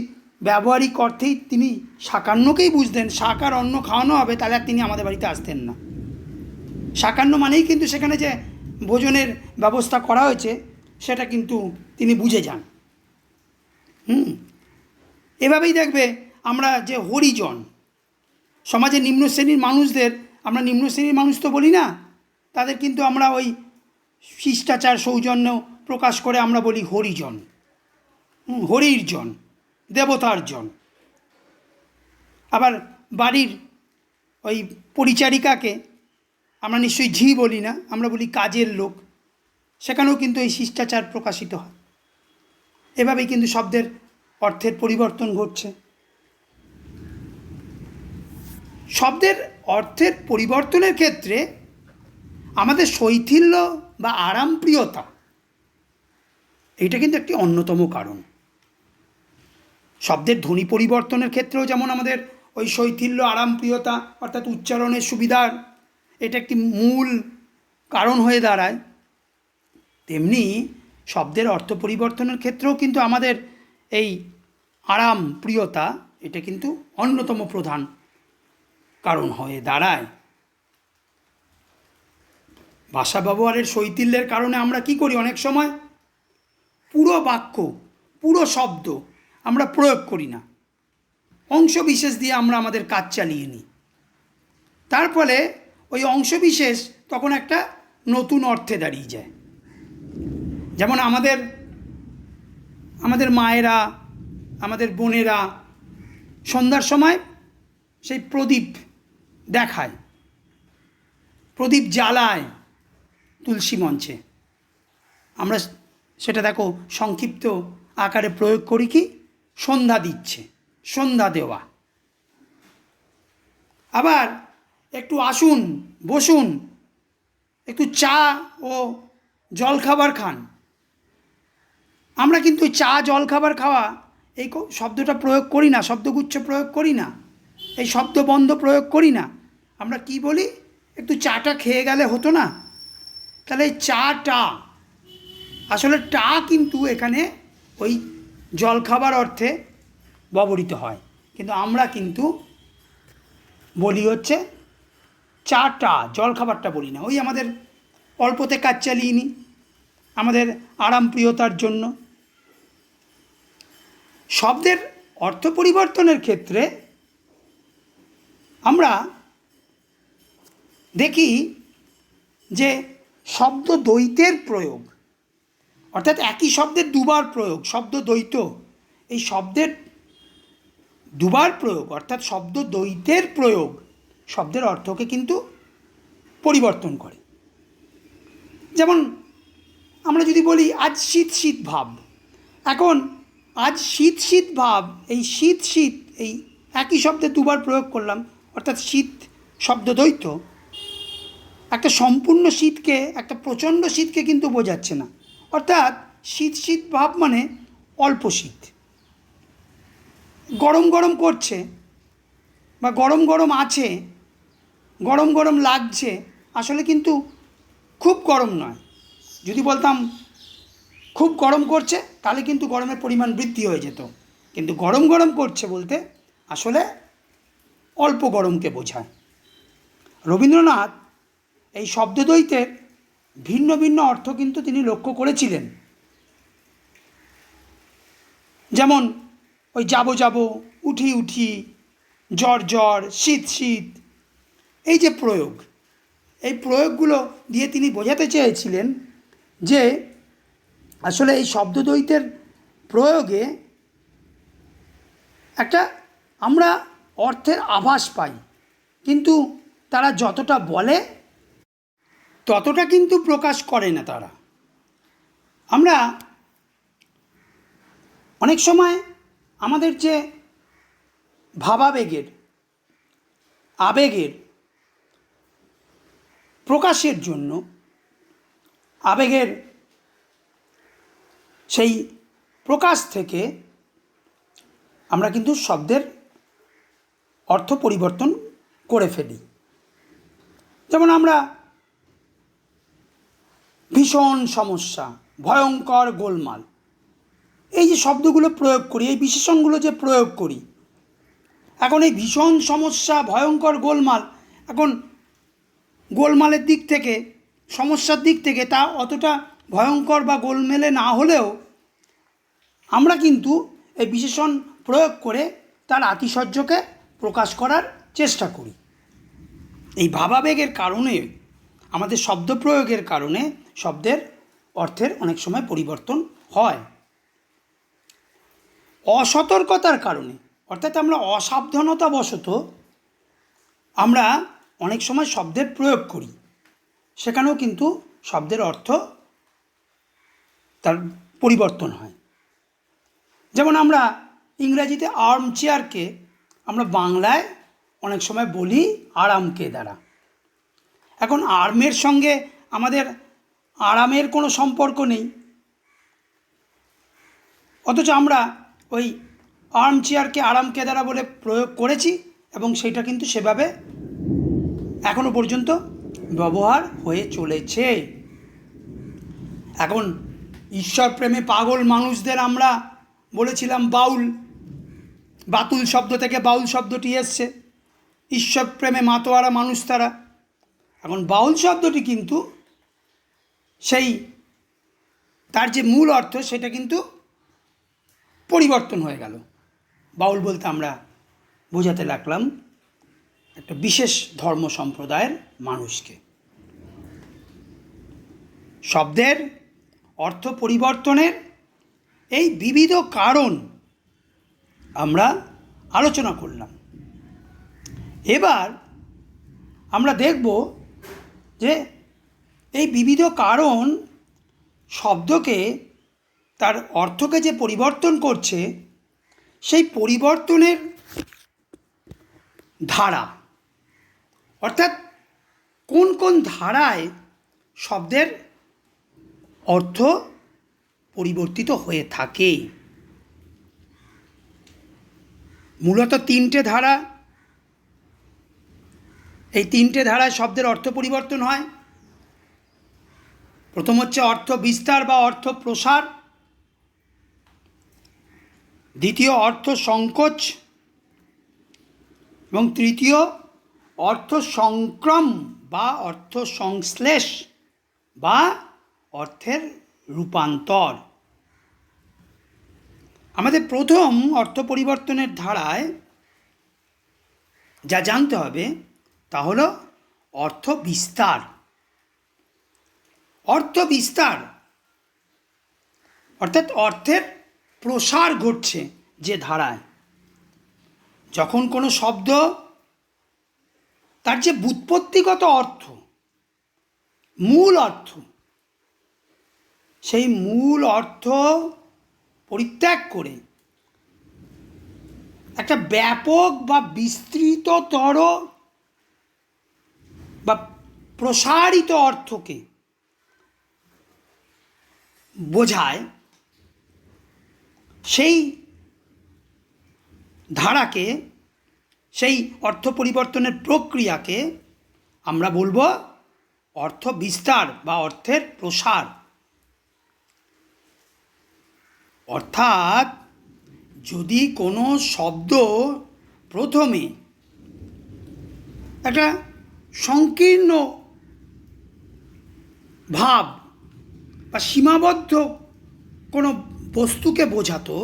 ব্যবহারিক অর্থেই তিনি শাকান্নকেই বুঝতেন, শাক আর অন্ন খাওয়ানো হবে, তাহলে আর তিনি আমাদের বাড়িতে আসতেন না। শাকান্ন মানেই কিন্তু সেখানে যে ভোজনের ব্যবস্থা করা হয়েছে, সেটা কিন্তু তিনি বুঝে যান। এভাবেই দেখবে আমরা যে হরিজন, সমাজের নিম্ন শ্রেণীর মানুষদের আমরা নিম্ন শ্রেণীর মানুষ তো বলি না, তাদের কিন্তু আমরা ওই শিষ্টাচার, সৌজন্য প্রকাশ করে আমরা বলি হরিজন, হরির জন, দেবতার জন। আবার বাড়ির ওই পরিচারিকাকে আমরা নিশ্চয়ই ঝি বলি না, আমরা বলি কাজের লোক। সেখানেও কিন্তু এই শিষ্টাচার প্রকাশিত হয়। এভাবেই কিন্তু শব্দের অর্থের পরিবর্তন ঘটছে। শব্দের অর্থের পরিবর্তনের ক্ষেত্রে আমাদের শৈথিল্য বা আরামপ্রিয়তা, এইটা কিন্তু একটি অন্যতম কারণ। শব্দের ধ্বনি পরিবর্তনের ক্ষেত্রেও যেমন আমাদের ওই শৈথিল্য, আরামপ্রিয়তা, অর্থাৎ উচ্চারণের সুবিধার, এটা একটি মূল কারণ হয়ে দাঁড়ায়, তেমনি শব্দের অর্থ পরিবর্তনের ক্ষেত্রেও কিন্তু আমাদের এই আরাম প্রিয়তা, এটা কিন্তু অন্যতম প্রধান কারণ হয়ে দাঁড়ায়। ভাষা ব্যবহারের শৈথিল্যের কারণে আমরা কি করি, অনেক সময় পুরো বাক্য, পুরো শব্দ আমরা প্রয়োগ করি না, অংশ বিশেষ দিয়ে আমরা আমাদের কাজ চালিয়ে নিই। তার ফলে ওই অংশ বিশেষ তখন একটা নতুন অর্থে দাঁড়িয়ে যায়। যেমন আমাদের মায়েরা, আমাদের বোনেরা সন্ধ্যার সময় সেই প্রদীপ দেখায়, প্রদীপ জ্বালায় তুলসী মঞ্চে। আমরা সেটা দেখো সংক্ষিপ্ত আকারে প্রয়োগ করি কি, সন্ধ্যা দিচ্ছে, সন্ধ্যা দেওয়া। আবার একটু আসুন, বসুন, একটু চা ও জলখাবার খান। আমরা কিন্তু চা জলখাবার খাওয়া এই শব্দটা প্রয়োগ করি না, শব্দগুচ্ছ প্রয়োগ করি না, এই শব্দবন্ধ প্রয়োগ করি না। আমরা কি বলি, একটু চাটা খেয়ে গেলে হতো না? তাহলে এই চাটা আসলে টা কিন্তু এখানে ওই জলখাবার অর্থে ব্যবহৃত হয়, কিন্তু আমরা কিন্তু বলি হচ্ছে চাটা, জলখাবারটা বলি না। ওই আমাদের অল্পতে কাজ চালিয়ে নিই আমাদের আরামপ্রিয়তার জন্য। শব্দের অর্থ পরিবর্তনের ক্ষেত্রে আমরা দেখি যে শব্দ দ্বৈতের প্রয়োগ, অর্থাৎ একই শব্দের দুবার প্রয়োগ, শব্দ দ্বৈত। এই শব্দের দুবার প্রয়োগ অর্থাৎ শব্দ দ্বৈতের প্রয়োগ শব্দের অর্থকে কিন্তু পরিবর্তন করে। যেমন আমরা যদি বলি আজ শীত শীত ভাব, এখন আজ শীত শীত ভাব, এই শীত শীত এই একই শব্দে দুবার প্রয়োগ করলাম, অর্থাৎ শীত শব্দ দ্বৈত একটা সম্পূর্ণ শীতকে, একটা প্রচণ্ড শীতকে কিন্তু বোঝাচ্ছে না। অর্থাৎ শীত শীত ভাব মানে অল্প শীত, গরম গরম করছে বা গরম গরম আছে, গরম গরম লাগছে, আসলে কিন্তু খুব গরম নয়। যদি বলতাম খুব গরম করছে তাহলে কিন্তু গরমের পরিমাণ বৃদ্ধি হয়ে যেত, কিন্তু গরম গরম করছে বলতে আসলে অল্প গরমকে বোঝায়। রবীন্দ্রনাথ এই শব্দদ্বৈতের ভিন্ন ভিন্ন অর্থ কিন্তু তিনি লক্ষ্য করেছিলেন। যেমন ওই যাবো যাবো, উঠি উঠি, জ্বর জ্বর, শীত শীত, এই যে প্রয়োগ, এই প্রয়োগগুলো দিয়ে তিনি বোঝাতে চেয়েছিলেন যে আসলে এই শব্দদ্বৈতের প্রয়োগে একটা আমরা অর্থের আভাস পাই, কিন্তু তারা যতটা বলে ততটা কিন্তু প্রকাশ করে না তারা। আমরা অনেক সময় আমাদের যে ভাবাবেগের, আবেগের প্রকাশের জন্য, আবেগের সেই প্রকাশ থেকে আমরা কিন্তু শব্দের অর্থ পরিবর্তন করে ফেলি। যেমন আমরা ভীষণ সমস্যা, ভয়ঙ্কর গোলমাল, এই যে শব্দগুলো প্রয়োগ করি, এই বিশেষণগুলো যে প্রয়োগ করি, এখন এই ভীষণ সমস্যা, ভয়ঙ্কর গোলমাল, এখন গোলমালের দিক থেকে, সমস্যার দিক থেকে তা অতটা ভয়ঙ্কর বা গোলমেলে না হলেও আমরা কিন্তু এই বিশেষণ প্রয়োগ করে তার আতিশয্যকে প্রকাশ করার চেষ্টা করি। এই ভাবাবেগের কারণে, আমাদের শব্দ প্রয়োগের কারণে শব্দের অর্থের অনেক সময় পরিবর্তন হয়। অসতর্কতার কারণে, অর্থাৎ আমরা অসাবধানতাবশত আমরা অনেক সময় শব্দের প্রয়োগ করি, সেখানেও কিন্তু শব্দের অর্থ তার পরিবর্তন হয়। যেমন আমরা ইংরাজিতে আর্ম চেয়ারকে আমরা বাংলায় অনেক সময় বলি আরামকে দ্বারা। এখন আর্মের সঙ্গে আমাদের আরামের কোনো সম্পর্ক নেই, অথচ আমরা ওই আর্ম চেয়ারকে আরামকে দ্বারা বলে প্রয়োগ করেছি এবং সেটা কিন্তু সেভাবে এখনো পর্যন্ত ব্যবহার হয়ে চলেছে। এখন ঈশ্বর প্রেমে পাগল মানুষদের আমরা বলেছিলাম বাউল, বাতুল শব্দ থেকে বাউল শব্দটি এসছে। ঈশ্বর প্রেমে মাতোয়ারা মানুষ তারা। এখন বাউল শব্দটি কিন্তু সেই তার যে মূল অর্থ সেটা কিন্তু পরিবর্তন হয়ে গেল। বাউল বলতে আমরা বোঝাতে লাগলাম একটা বিশেষ ধর্ম সম্প্রদায়ের মানুষকে। শব্দের অর্থ পরিবর্তনের এই বিবিধ কারণ আমরা আলোচনা করলাম। এবার আমরা দেখব যে এই বিবিধ কারণ শব্দকে, তার অর্থকে যে পরিবর্তন করছে, সেই পরিবর্তনের ধারা, অর্থাৎ কোন কোন ধারায় শব্দের অর্থ পরিবর্তিত হয়ে থাকে। মূলত তিনটে ধারা, এই তিনটে ধারায় শব্দের অর্থ পরিবর্তন হয়। প্রথম হচ্ছে অর্থ বিস্তার বা অর্থ প্রসার, দ্বিতীয় অর্থ সংকোচ এবং তৃতীয় অর্থ সংক্রম বা অর্থ সংশ্লেষ বা অর্থের রূপান্তর। আমাদের প্রথম অর্থ পরিবর্তনের ধারায় যা জানতে হবে তা হল অর্থ বিস্তার। অর্থ বিস্তার অর্থাৎ অর্থের প্রসার ঘটছে যে ধারায়। যখন কোনো শব্দ তার যে ব্যুৎপত্তিগত অর্থ, মূল অর্থ, সেই মূল অর্থ পরিত্যাগ করে একটা ব্যাপক বা বিস্তৃততর বা প্রসারিত অর্থকে বোঝায়, সেই ধারাকে, সেই অর্থ পরিবর্তনের প্রক্রিয়াকে আমরা বলবো অর্থ বিস্তার বা অর্থের প্রসার। অর্থাৎ যদি কোনো শব্দ প্রথমে একটা সংকীর্ণ ভাব বা সীমাবদ্ধ কোনো বস্তুকে বোঝাতো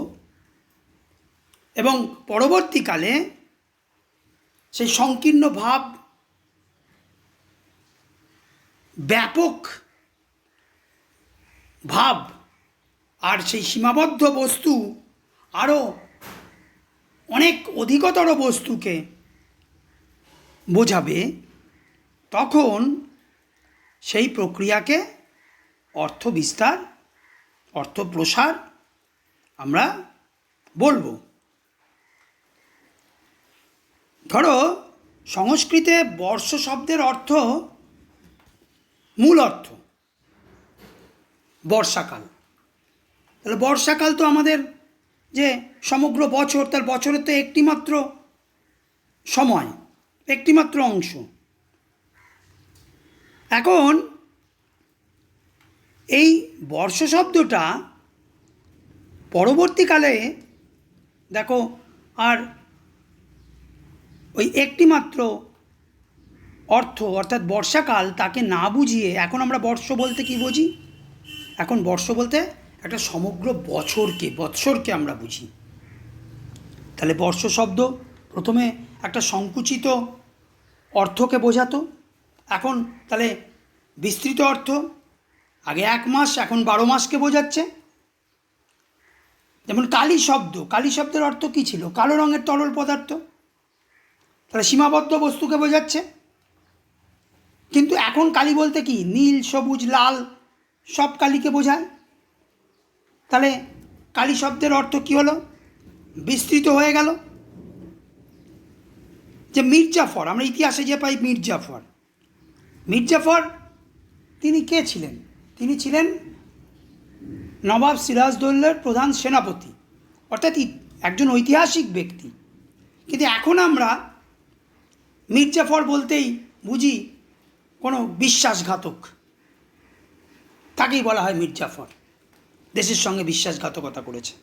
এবং পরবর্তীকালে সেই সংকীর্ণ ভাব ব্যাপক ভাব আর সেই সীমাবদ্ধ বস্তু আরও অনেক অধিকতর বস্তুকে বোঝাবে, তখন সেই প্রক্রিয়াকে অর্থ বিস্তার, অর্থ প্রসার আমরা বলবো। ধরো সংস্কৃতে বর্ষ শব্দের অর্থ, মূল অর্থ বর্ষাকাল। তাহলে বর্ষাকাল তো আমাদের যে সমগ্র বছর, তার বছরের তো একটিমাত্র সময়, একটিমাত্র অংশ। এখন এই বর্ষ শব্দটা পরবর্তীকালে দেখো আর ওই একটিমাত্র অর্থ অর্থাৎ বর্ষাকাল তাকে না বুঝিয়ে এখন আমরা বর্ষ বলতে কি বুঝি? এখন বর্ষ বলতে একটা সমগ্র বৎসরকে আমরা বুঝি। তাহলে বর্ষ শব্দ প্রথমে একটা সংকুচিত অর্থকে বোঝাতো, এখন তাহলে বিস্তৃত অর্থ, আগে 1 মাস এখন 12 মাসকে বোঝাচ্ছে। যেমন কালি শব্দ, কালি শব্দের অর্থ কী ছিল? কালো রঙের তরল পদার্থ, তাহলে সীমাবদ্ধ বস্তুকে বোঝাচ্ছে। কিন্তু এখন কালি বলতে কি? নীল, সবুজ, লাল সব কালিকে বোঝায়। তাহলে কালি শব্দের অর্থ কী হলো? বিস্তৃত হয়ে গেল। যে মির্জাফর, আমরা ইতিহাসে যে পাই মির্জাফর তিনি কে ছিলেন? তিনি ছিলেন নবাব সিরাজদৌল্লার প্রধান সেনাপতি, অর্থাৎ একজন ঐতিহাসিক ব্যক্তি। কিন্তু এখন আমরা মির্জাফর বলতেই বুঝি কোনো বিশ্বাসঘাতক, তাকেই বলা হয় মির্জাফর। দেশের সঙ্গে বিশ্বাসঘাতকতা করেছে,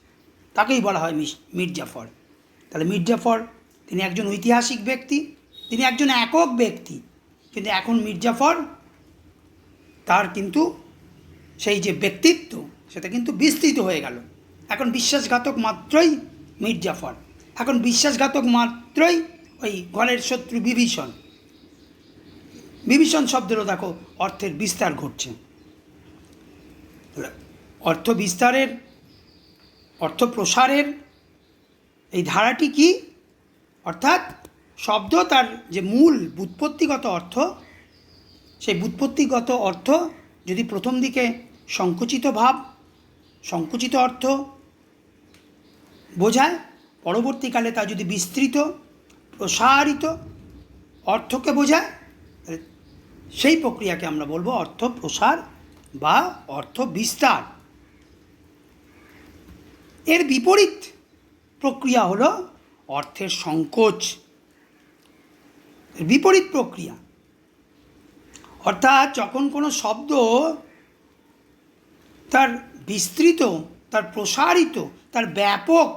তাকেই বলা হয় মির্জাফর। তাহলে মির্জাফর তিনি একজন ঐতিহাসিক ব্যক্তি, তিনি একজন একক ব্যক্তি, কিন্তু এখন মির্জাফর তার কিন্তু সেই যে ব্যক্তিত্ব সেটা কিন্তু বিস্তৃত হয়ে গেল। এখন বিশ্বাসঘাতক মাত্রই মির্জাফর, এখন বিশ্বাসঘাতক মাত্রই ওই ঘরের শত্রু বিভীষণ। বিভীষণ শব্দেরও দেখো অর্থের বিস্তার ঘটছে। অর্থ বিস্তারের, অর্থ প্রসারের এই ধারাটি কি? অর্থাৎ শব্দ তার যে মূল ব্যুৎপত্তিগত অর্থ, সেই ব্যুৎপত্তিগত অর্থ যদি প্রথম দিকে সংকুচিত ভাব, সংকুচিত অর্থ বোঝায়, পরবর্তীকালে তা যদি বিস্তৃত প্রসারিত অর্থকে বোঝায়, সেই প্রক্রিয়াকে আমরা বলবো অর্থ প্রসার বা অর্থ বিস্তার। এর বিপরীত প্রক্রিয়া হলো অর্থের সংকোচ। এর বিপরীত প্রক্রিয়া অর্থাৎ যখন কোনো শব্দ তার বিস্তৃত, তার প্রসারিত, তার ব্যাপক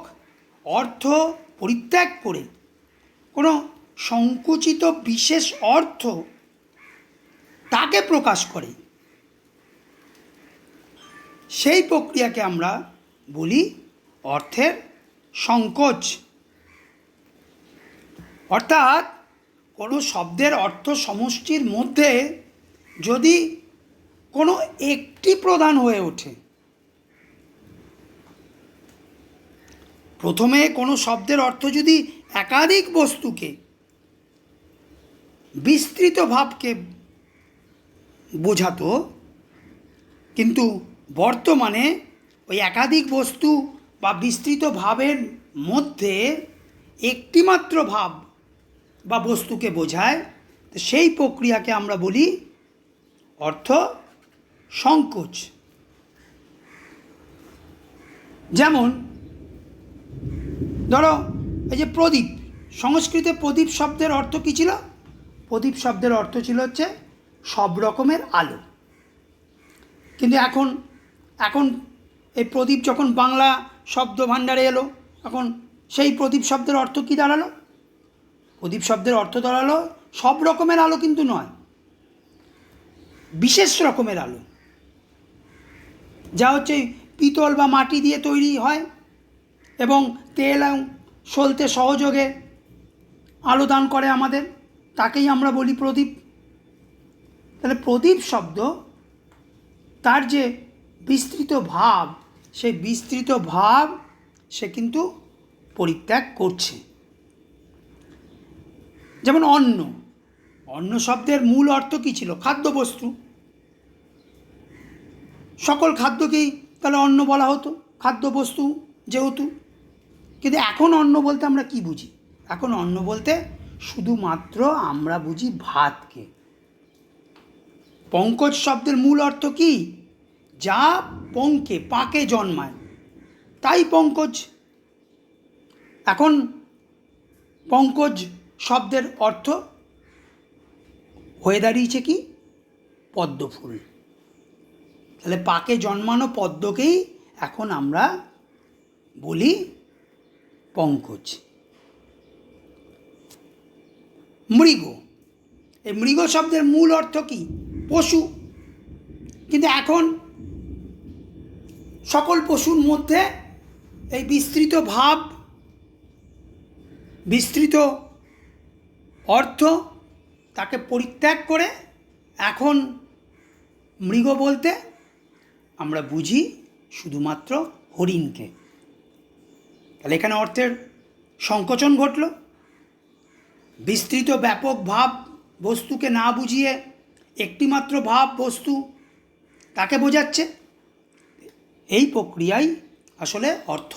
অর্থ পরিত্যাগ করে কোনো সংকুচিত বিশেষ অর্থ তাকে প্রকাশ করে, সেই প্রক্রিয়াকে আমরা বলি অর্থের সংকোচ। অর্থাৎ কোনো শব্দের অর্থ সমষ্টির মধ্যে যদি কোনো একটি প্রধান হয়ে ওঠে, প্রথমে কোনো শব্দের অর্থ যদি একাধিক বস্তুকে, বিস্তৃত ভাবকে বোঝাতো, কিন্তু বর্তমানে ওই একাধিক বস্তু বা বিস্তৃত ভাবের মধ্যে একটিমাত্র ভাব বা বস্তুকে বোঝায়, তো সেই প্রক্রিয়াকে আমরা বলি অর্থ সংকোচ। যেমন ধরো এই যে প্রদীপ, সংস্কৃতে প্রদীপ শব্দের অর্থ কী ছিল? প্রদীপ শব্দের অর্থ ছিল হচ্ছে সব রকমের আলো। কিন্তু এখন এই প্রদীপ যখন বাংলা শব্দ ভাণ্ডারে এলো, এখন সেই প্রদীপ শব্দের অর্থ কী দাঁড়ালো? প্রদীপ শব্দের অর্থ দাঁড়ালো সব রকমের আলো কিন্তু নয়, বিশেষ রকমের আলো, যা হচ্ছে পিতল বা মাটি দিয়ে তৈরি হয় এবং তেল সলতে সহযোগে আলো দান করে আমাদের, তাকেই আমরা বলি প্রদীপ। তাহলে প্রদীপ শব্দ তার যে বিস্তৃত ভাব, সেই বিস্তৃত ভাব সে কিন্তু পরিত্যাগ করছে। যেমন অন্ন, অন্ন শব্দের মূল অর্থ কী ছিল? খাদ্যবস্তু। সকল খাদ্যকেই তাহলে অন্ন বলা হতো, খাদ্যবস্তু যেহেতু। কিন্তু এখন অন্ন বলতে আমরা কি বুঝি? এখন অন্ন বলতে শুধুমাত্র আমরা বুঝি ভাতকে। পঙ্কজ শব্দের মূল অর্থ কি? যা পঙ্কে, পাকে জন্মায়, তাই পঙ্কজ। এখন পঙ্কজ শব্দের অর্থ হয়ে দাঁড়িয়েছে কি? পদ্মফুল। তাহলে পাকে জন্মানো পদ্মকেই এখন আমরা বলি পঙ্কজ। মৃগ, এই মৃগ শব্দের মূল অর্থ কি? পশু। কিন্তু এখন সকল পশুর মধ্যে এই বিস্তৃত ভাব, বিস্তৃত অর্থ তাকে পরিত্যাগ করে এখন মৃগ বলতে আমরা বুঝি শুধুমাত্র হরিণকে। তাহলে এখানে অর্থের সংকোচন ঘটল। বিস্তৃত ব্যাপক ভাব বস্তুকে না বুঝিয়ে একটিমাত্র ভাব বস্তু তাকে বোঝাচ্ছে। এই প্রক্রিয়াই আসলে অর্থ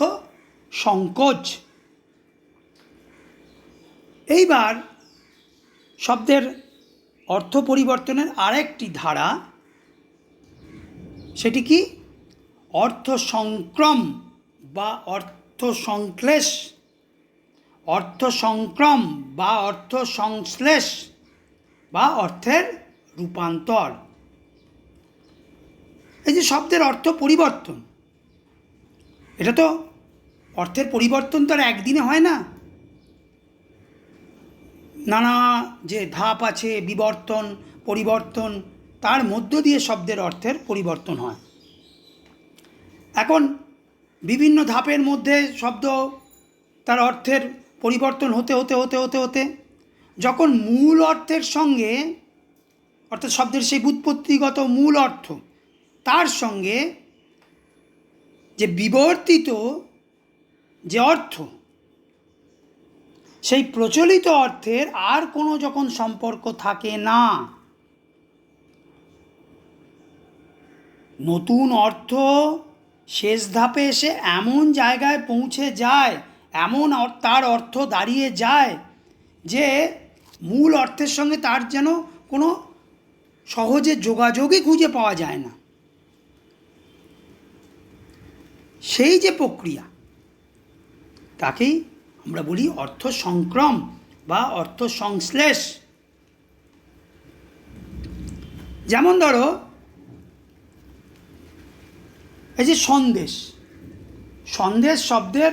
সংকোচ। এইবার শব্দের অর্থ পরিবর্তনের আরেকটি ধারা, সেটি কি? অর্থ সংক্রম বা অর্থ সংশ্লেষ, অর্থ সংক্রম বা অর্থ সংশ্লেষ বা অর্থের রূপান্তর। এই যে শব্দের অর্থ পরিবর্তন, এটা তো অর্থের পরিবর্তন তো আর একদিনে হয় না। নানা যে ধাপ আছে, বিবর্তন, পরিবর্তন, তার মধ্য দিয়ে শব্দের অর্থের পরিবর্তন হয়। এখন বিভিন্ন ধাপের মধ্যে শব্দ তার অর্থের পরিবর্তন হতে হতে হতে হতে হতে যখন মূল অর্থের সঙ্গে, অর্থাৎ শব্দের সেই ব্যুৎপত্তিগত মূল অর্থ, তার সঙ্গে যে বিবর্তিত যে অর্থ, সেই প্রচলিত অর্থের আর কোনো যখন সম্পর্ক থাকে না, নতুন অর্থ শেষ ধাপে এসে এমন জায়গায় পৌঁছে যায়, এমন তার অর্থ দাঁড়িয়ে যায় যে মূল অর্থের সঙ্গে তার যেন কোনো সহজে যোগাযোগই খুঁজে পাওয়া যায় না। সেই যে প্রক্রিয়া, তাকেই আমরা বলি অর্থ সংক্রম বা অর্থ সংশ্লেষ। যেমন ধরো এই যে সন্দেশ, সন্দেশ শব্দের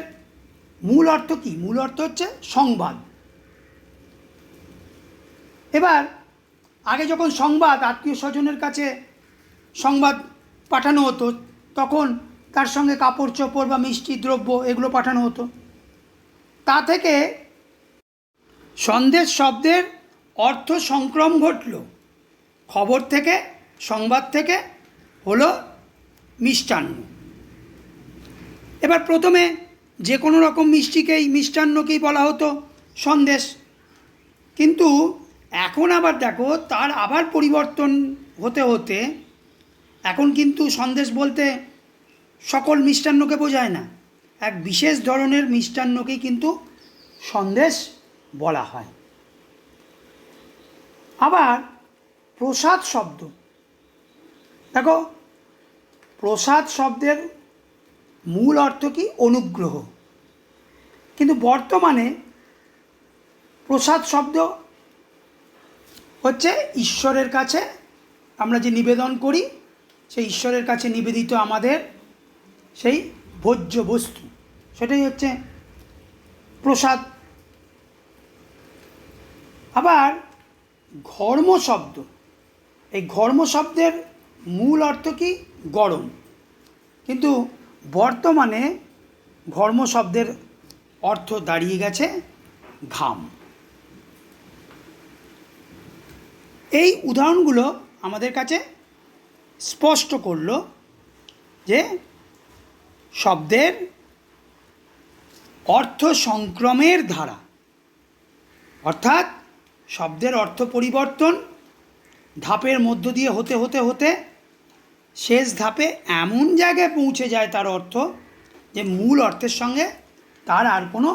মূল অর্থ কি? মূল অর্থ হচ্ছে সংবাদ। এবার আগে যখন সংবাদ আত্মীয় স্বজনের কাছে সংবাদ পাঠানো হতো, তখন তার সঙ্গে কাপড় চোপড় বা মিষ্টি দ্রব্য এগুলো পাঠানো হতো। তা থেকে সন্দেশ শব্দের অর্থ সংক্রম ঘটল। খবর থেকে, সংবাদ থেকে হলো মিষ্টান্ন। এবার প্রথমে যে কোনো রকম মিষ্টিকেই, মিষ্টান্নকেই বলা হতো সন্দেশ, কিন্তু এখন আবার দেখো তার আবার পরিবর্তন হতে হতে এখন কিন্তু সন্দেশ বলতে সকল মিষ্টান্নকে বোঝায় না, এক বিশেষ ধরনের মিষ্টান্নকেই কিন্তু সন্দেশ বলা হয়। আবার প্রসাদ শব্দ, দেখো প্রসাদ শব্দের মূল অর্থ কি? অনুগ্রহ। কিন্তু বর্তমানে প্রসাদ শব্দ হচ্ছে ঈশ্বরের কাছে আমরা যে নিবেদন করি, সেই ঈশ্বরের কাছে নিবেদিত আমাদের সেই ভোজ্য বস্তু, সেটাই হচ্ছে প্রসাদ। আবার ঘর্ম শব্দ, এই ঘর্ম শব্দের মূল অর্থ কি? গরম। কিন্তু বর্তমানে ঘর্ম শব্দের অর্থ দাঁড়িয়ে গেছে ঘাম। এই উদাহরণগুলো আমাদের কাছে স্পষ্ট করল যে শব্দের অর্থ সংক্রমের ধারা, অর্থাৎ শব্দের অর্থ পরিবর্তন ধাপের মধ্য দিয়ে হতে হতে হতে শেষ ধাপে এমন জায়গায় পৌঁছে যায় তার অর্থ যে মূল অর্থের সঙ্গে তার আর কোনো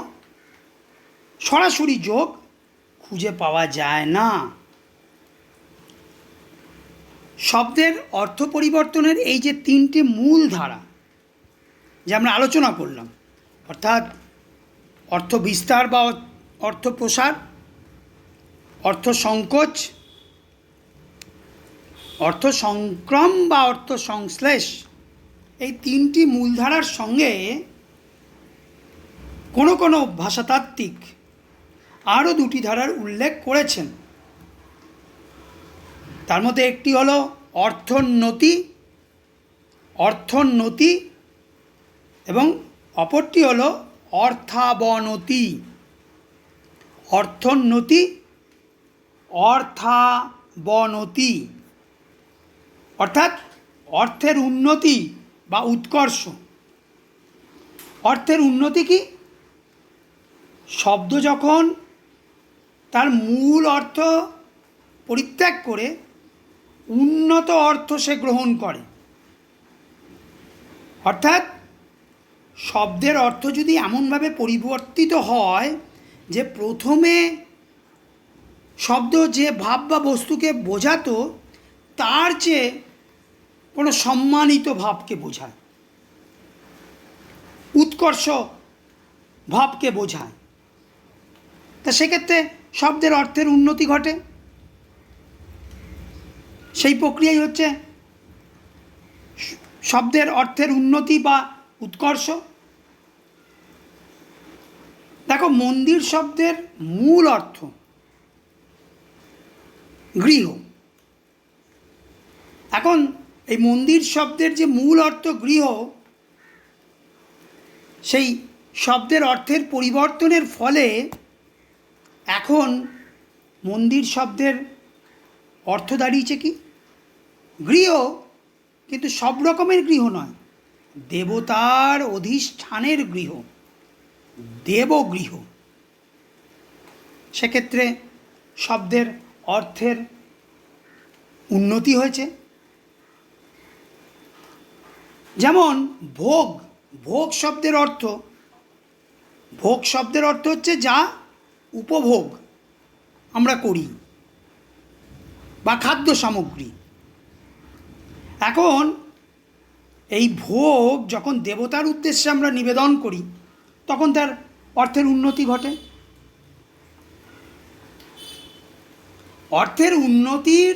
সরাসরি যোগ খুঁজে পাওয়া যায় না। শব্দের অর্থ পরিবর্তনের এই যে তিনটি মূল ধারা যে আমরা আলোচনা করলাম, অর্থাৎ অর্থ বিস্তার বা অর্থ প্রসার, অর্থ সংকোচ, অর্থ সংক্রম বা অর্থ সংশ্লেষ, এই তিনটি মূলধারার সঙ্গে কোনো কোনো ভাষাতাত্ত্বিক আরও দুটি ধারার উল্লেখ করেছেন। তার মধ্যে একটি হলো অর্থোন্নতি এবং অপরটি হলো অর্থাবনতি। অর্থাবনতি অর্থাৎ অর্থের উন্নতি বা উৎকর্ষ। অর্থের উন্নতি কি? শব্দ যখন তার মূল অর্থ পরিত্যাগ করে উন্নত অর্থ সে গ্রহণ করে, অর্থাৎ শব্দের অর্থ যদি এমনভাবে পরিবর্তিত হয় যে প্রথমে শব্দ যে ভাব বা বস্তুকে বোঝাতো তার চেয়ে কোনো সম্মানিত ভাবকে বোঝায়, উৎকর্ষ ভাবকে বোঝায়, তা সেক্ষেত্রে শব্দের অর্থের উন্নতি ঘটে। সেই প্রক্রিয়াই হচ্ছে শব্দের অর্থের উন্নতি বা উৎকর্ষ। দেখো মন্দির শব্দের মূল অর্থ গৃহ। এখন এই মন্দির শব্দের যে মূল অর্থ গৃহ, সেই শব্দের অর্থের পরিবর্তনের ফলে এখন মন্দির শব্দের অর্থ দাঁড়িয়েছে কি গৃহ, কিন্তু সব রকমের গৃহ নয়, দেবতার অধিষ্ঠানের গৃহ, দেবগৃহ। সেক্ষেত্রে শব্দের অর্থের উন্নতি হয়েছে। যেমন ভোগ, ভোগ শব্দের অর্থ, ভোগ শব্দের অর্থ হচ্ছে যা উপভোগ আমরা করি বা খাদ্য সামগ্রী। এখন এই ভোগ যখন দেবতার উদ্দেশ্যে আমরা নিবেদন করি তখন তার অর্থের উন্নতি ঘটে। অর্থের উন্নতির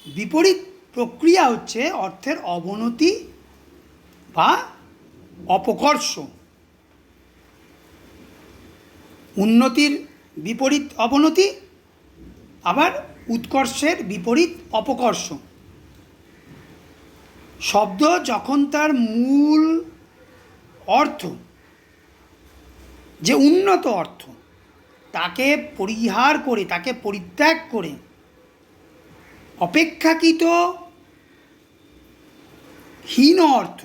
বিপরীত প্রক্রিয়া হচ্ছে অর্থের অবনতি বা অপকর্ষ। উন্নতির বিপরীত অবনতি, আবার উৎকর্ষের বিপরীত অপকর্ষ। শব্দ যখন তার মূল অর্থ, যে উন্নত অর্থ, তাকে পরিহার করে, তাকে পরিত্যাগ করে অপেক্ষাকৃত হীন অর্থ,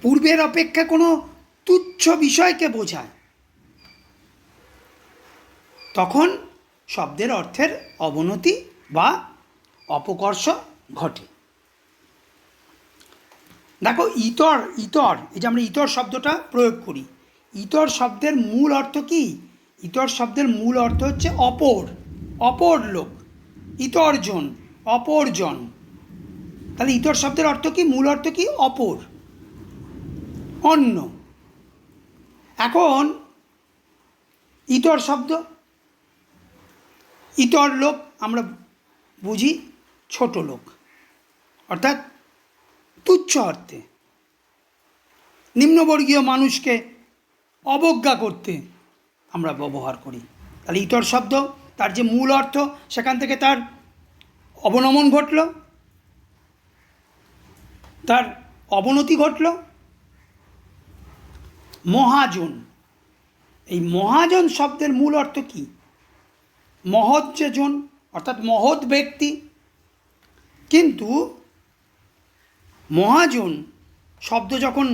পূর্বের অপেক্ষা কোনো তুচ্ছ বিষয়কে বোঝায়, তখন শব্দের অর্থের অবনতি বা অপকর্ষ ঘটে। দেখো ইতর, ইতর, এই যে আমরা ইতর শব্দটা প্রয়োগ করি, ইতর শব্দের মূল অর্থ কি? ইতর শব্দের মূল অর্থ হচ্ছে অপর, অপর লোক, ইতরজন, অপরজন। তাহলে ইতর শব্দের অর্থ কি? মূল অর্থ কি? অপর, অন্য। এখন ইতর শব্দ, ইতর লোক আমরা বুঝি ছোট লোক, অর্থাৎ তুচ্ছ অর্থে, নিম্নবর্গীয় মানুষকে অবজ্ঞা করতে আমরা ব্যবহার করি। তাহলে ইতর শব্দ তার যে মূল অর্থ সেখান থেকে তার অবনমন ঘটল, তার অবনতি ঘটল। মহাজন, এই মহাজন শব্দের মূল অর্থ কি? মহৎ যে জন, অর্থাৎ মহৎ ব্যক্তি। কিন্তু মহাজন শব্দ যখন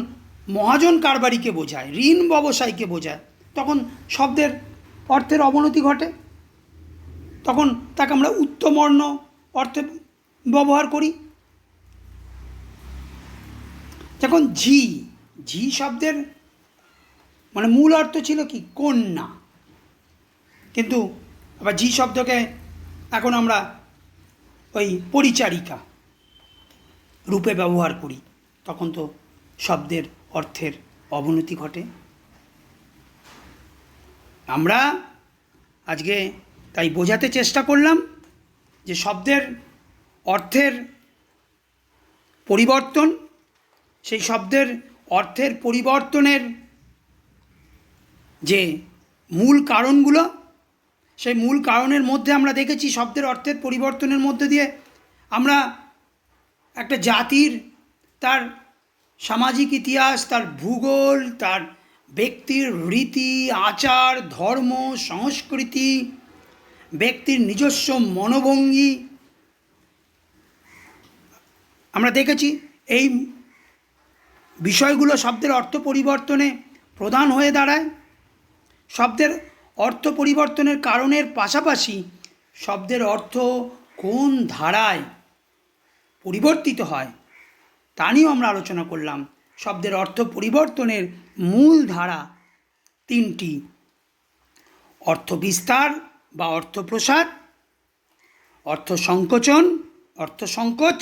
মহাজন কারবারিকে বোঝায়, ঋণ ব্যবসায়ীকে বোঝায়, তখন শব্দের অর্থের অবনতি ঘটে। তখন তাকে আমরা উত্তমর্ণ অর্থে ব্যবহার করি। যখন ঝি, ঝি শব্দের মানে মূল অর্থ ছিল কি? কন্যা। কিন্তু আবার ঝি শব্দকে এখন আমরা ওই পরিচারিকা রূপে ব্যবহার করি, তখন তো শব্দের অর্থের অবনতি ঘটে। আমরা আজকে তাই বোঝাতে চেষ্টা করলাম যে শব্দের অর্থের পরিবর্তন, সেই শব্দের অর্থের পরিবর্তনের যে মূল কারণগুলো, সেই মূল কারণের মধ্যে আমরা দেখেছি শব্দের অর্থের পরিবর্তনের মধ্যে দিয়ে আমরা একটা জাতির তার সামাজিক ইতিহাস, তার ভূগোল, তার ব্যক্তির রীতি আচার, ধর্ম, সংস্কৃতি, ব্যক্তির নিজস্ব মনোভঙ্গি আমরা দেখেছি। এই বিষয়গুলো শব্দের অর্থ পরিবর্তনে প্রধান হয়ে দাঁড়ায়। শব্দের অর্থ পরিবর্তনের কারণের পাশাপাশি শব্দের অর্থ কোন ধারায় পরিবর্তিত হয় তা নিয়েও আমরা আলোচনা করলাম। শব্দের অর্থ পরিবর্তনের মূল ধারা তিনটি: অর্থ বিস্তার বা অর্থ প্রসার, অর্থ সংকোচন, অর্থ সংকোচ,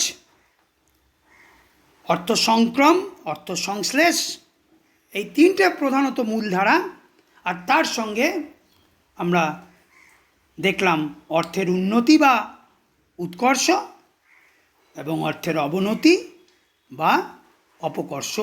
অর্থ সংক্রম, অর্থ সংশ্লেষ। এই তিনটে প্রধানত মূল ধারা। আর তার সঙ্গে আমরা দেখলাম অর্থের উন্নতি বা উৎকর্ষ এবং অর্থের অবনতি বা অপকর্ষ।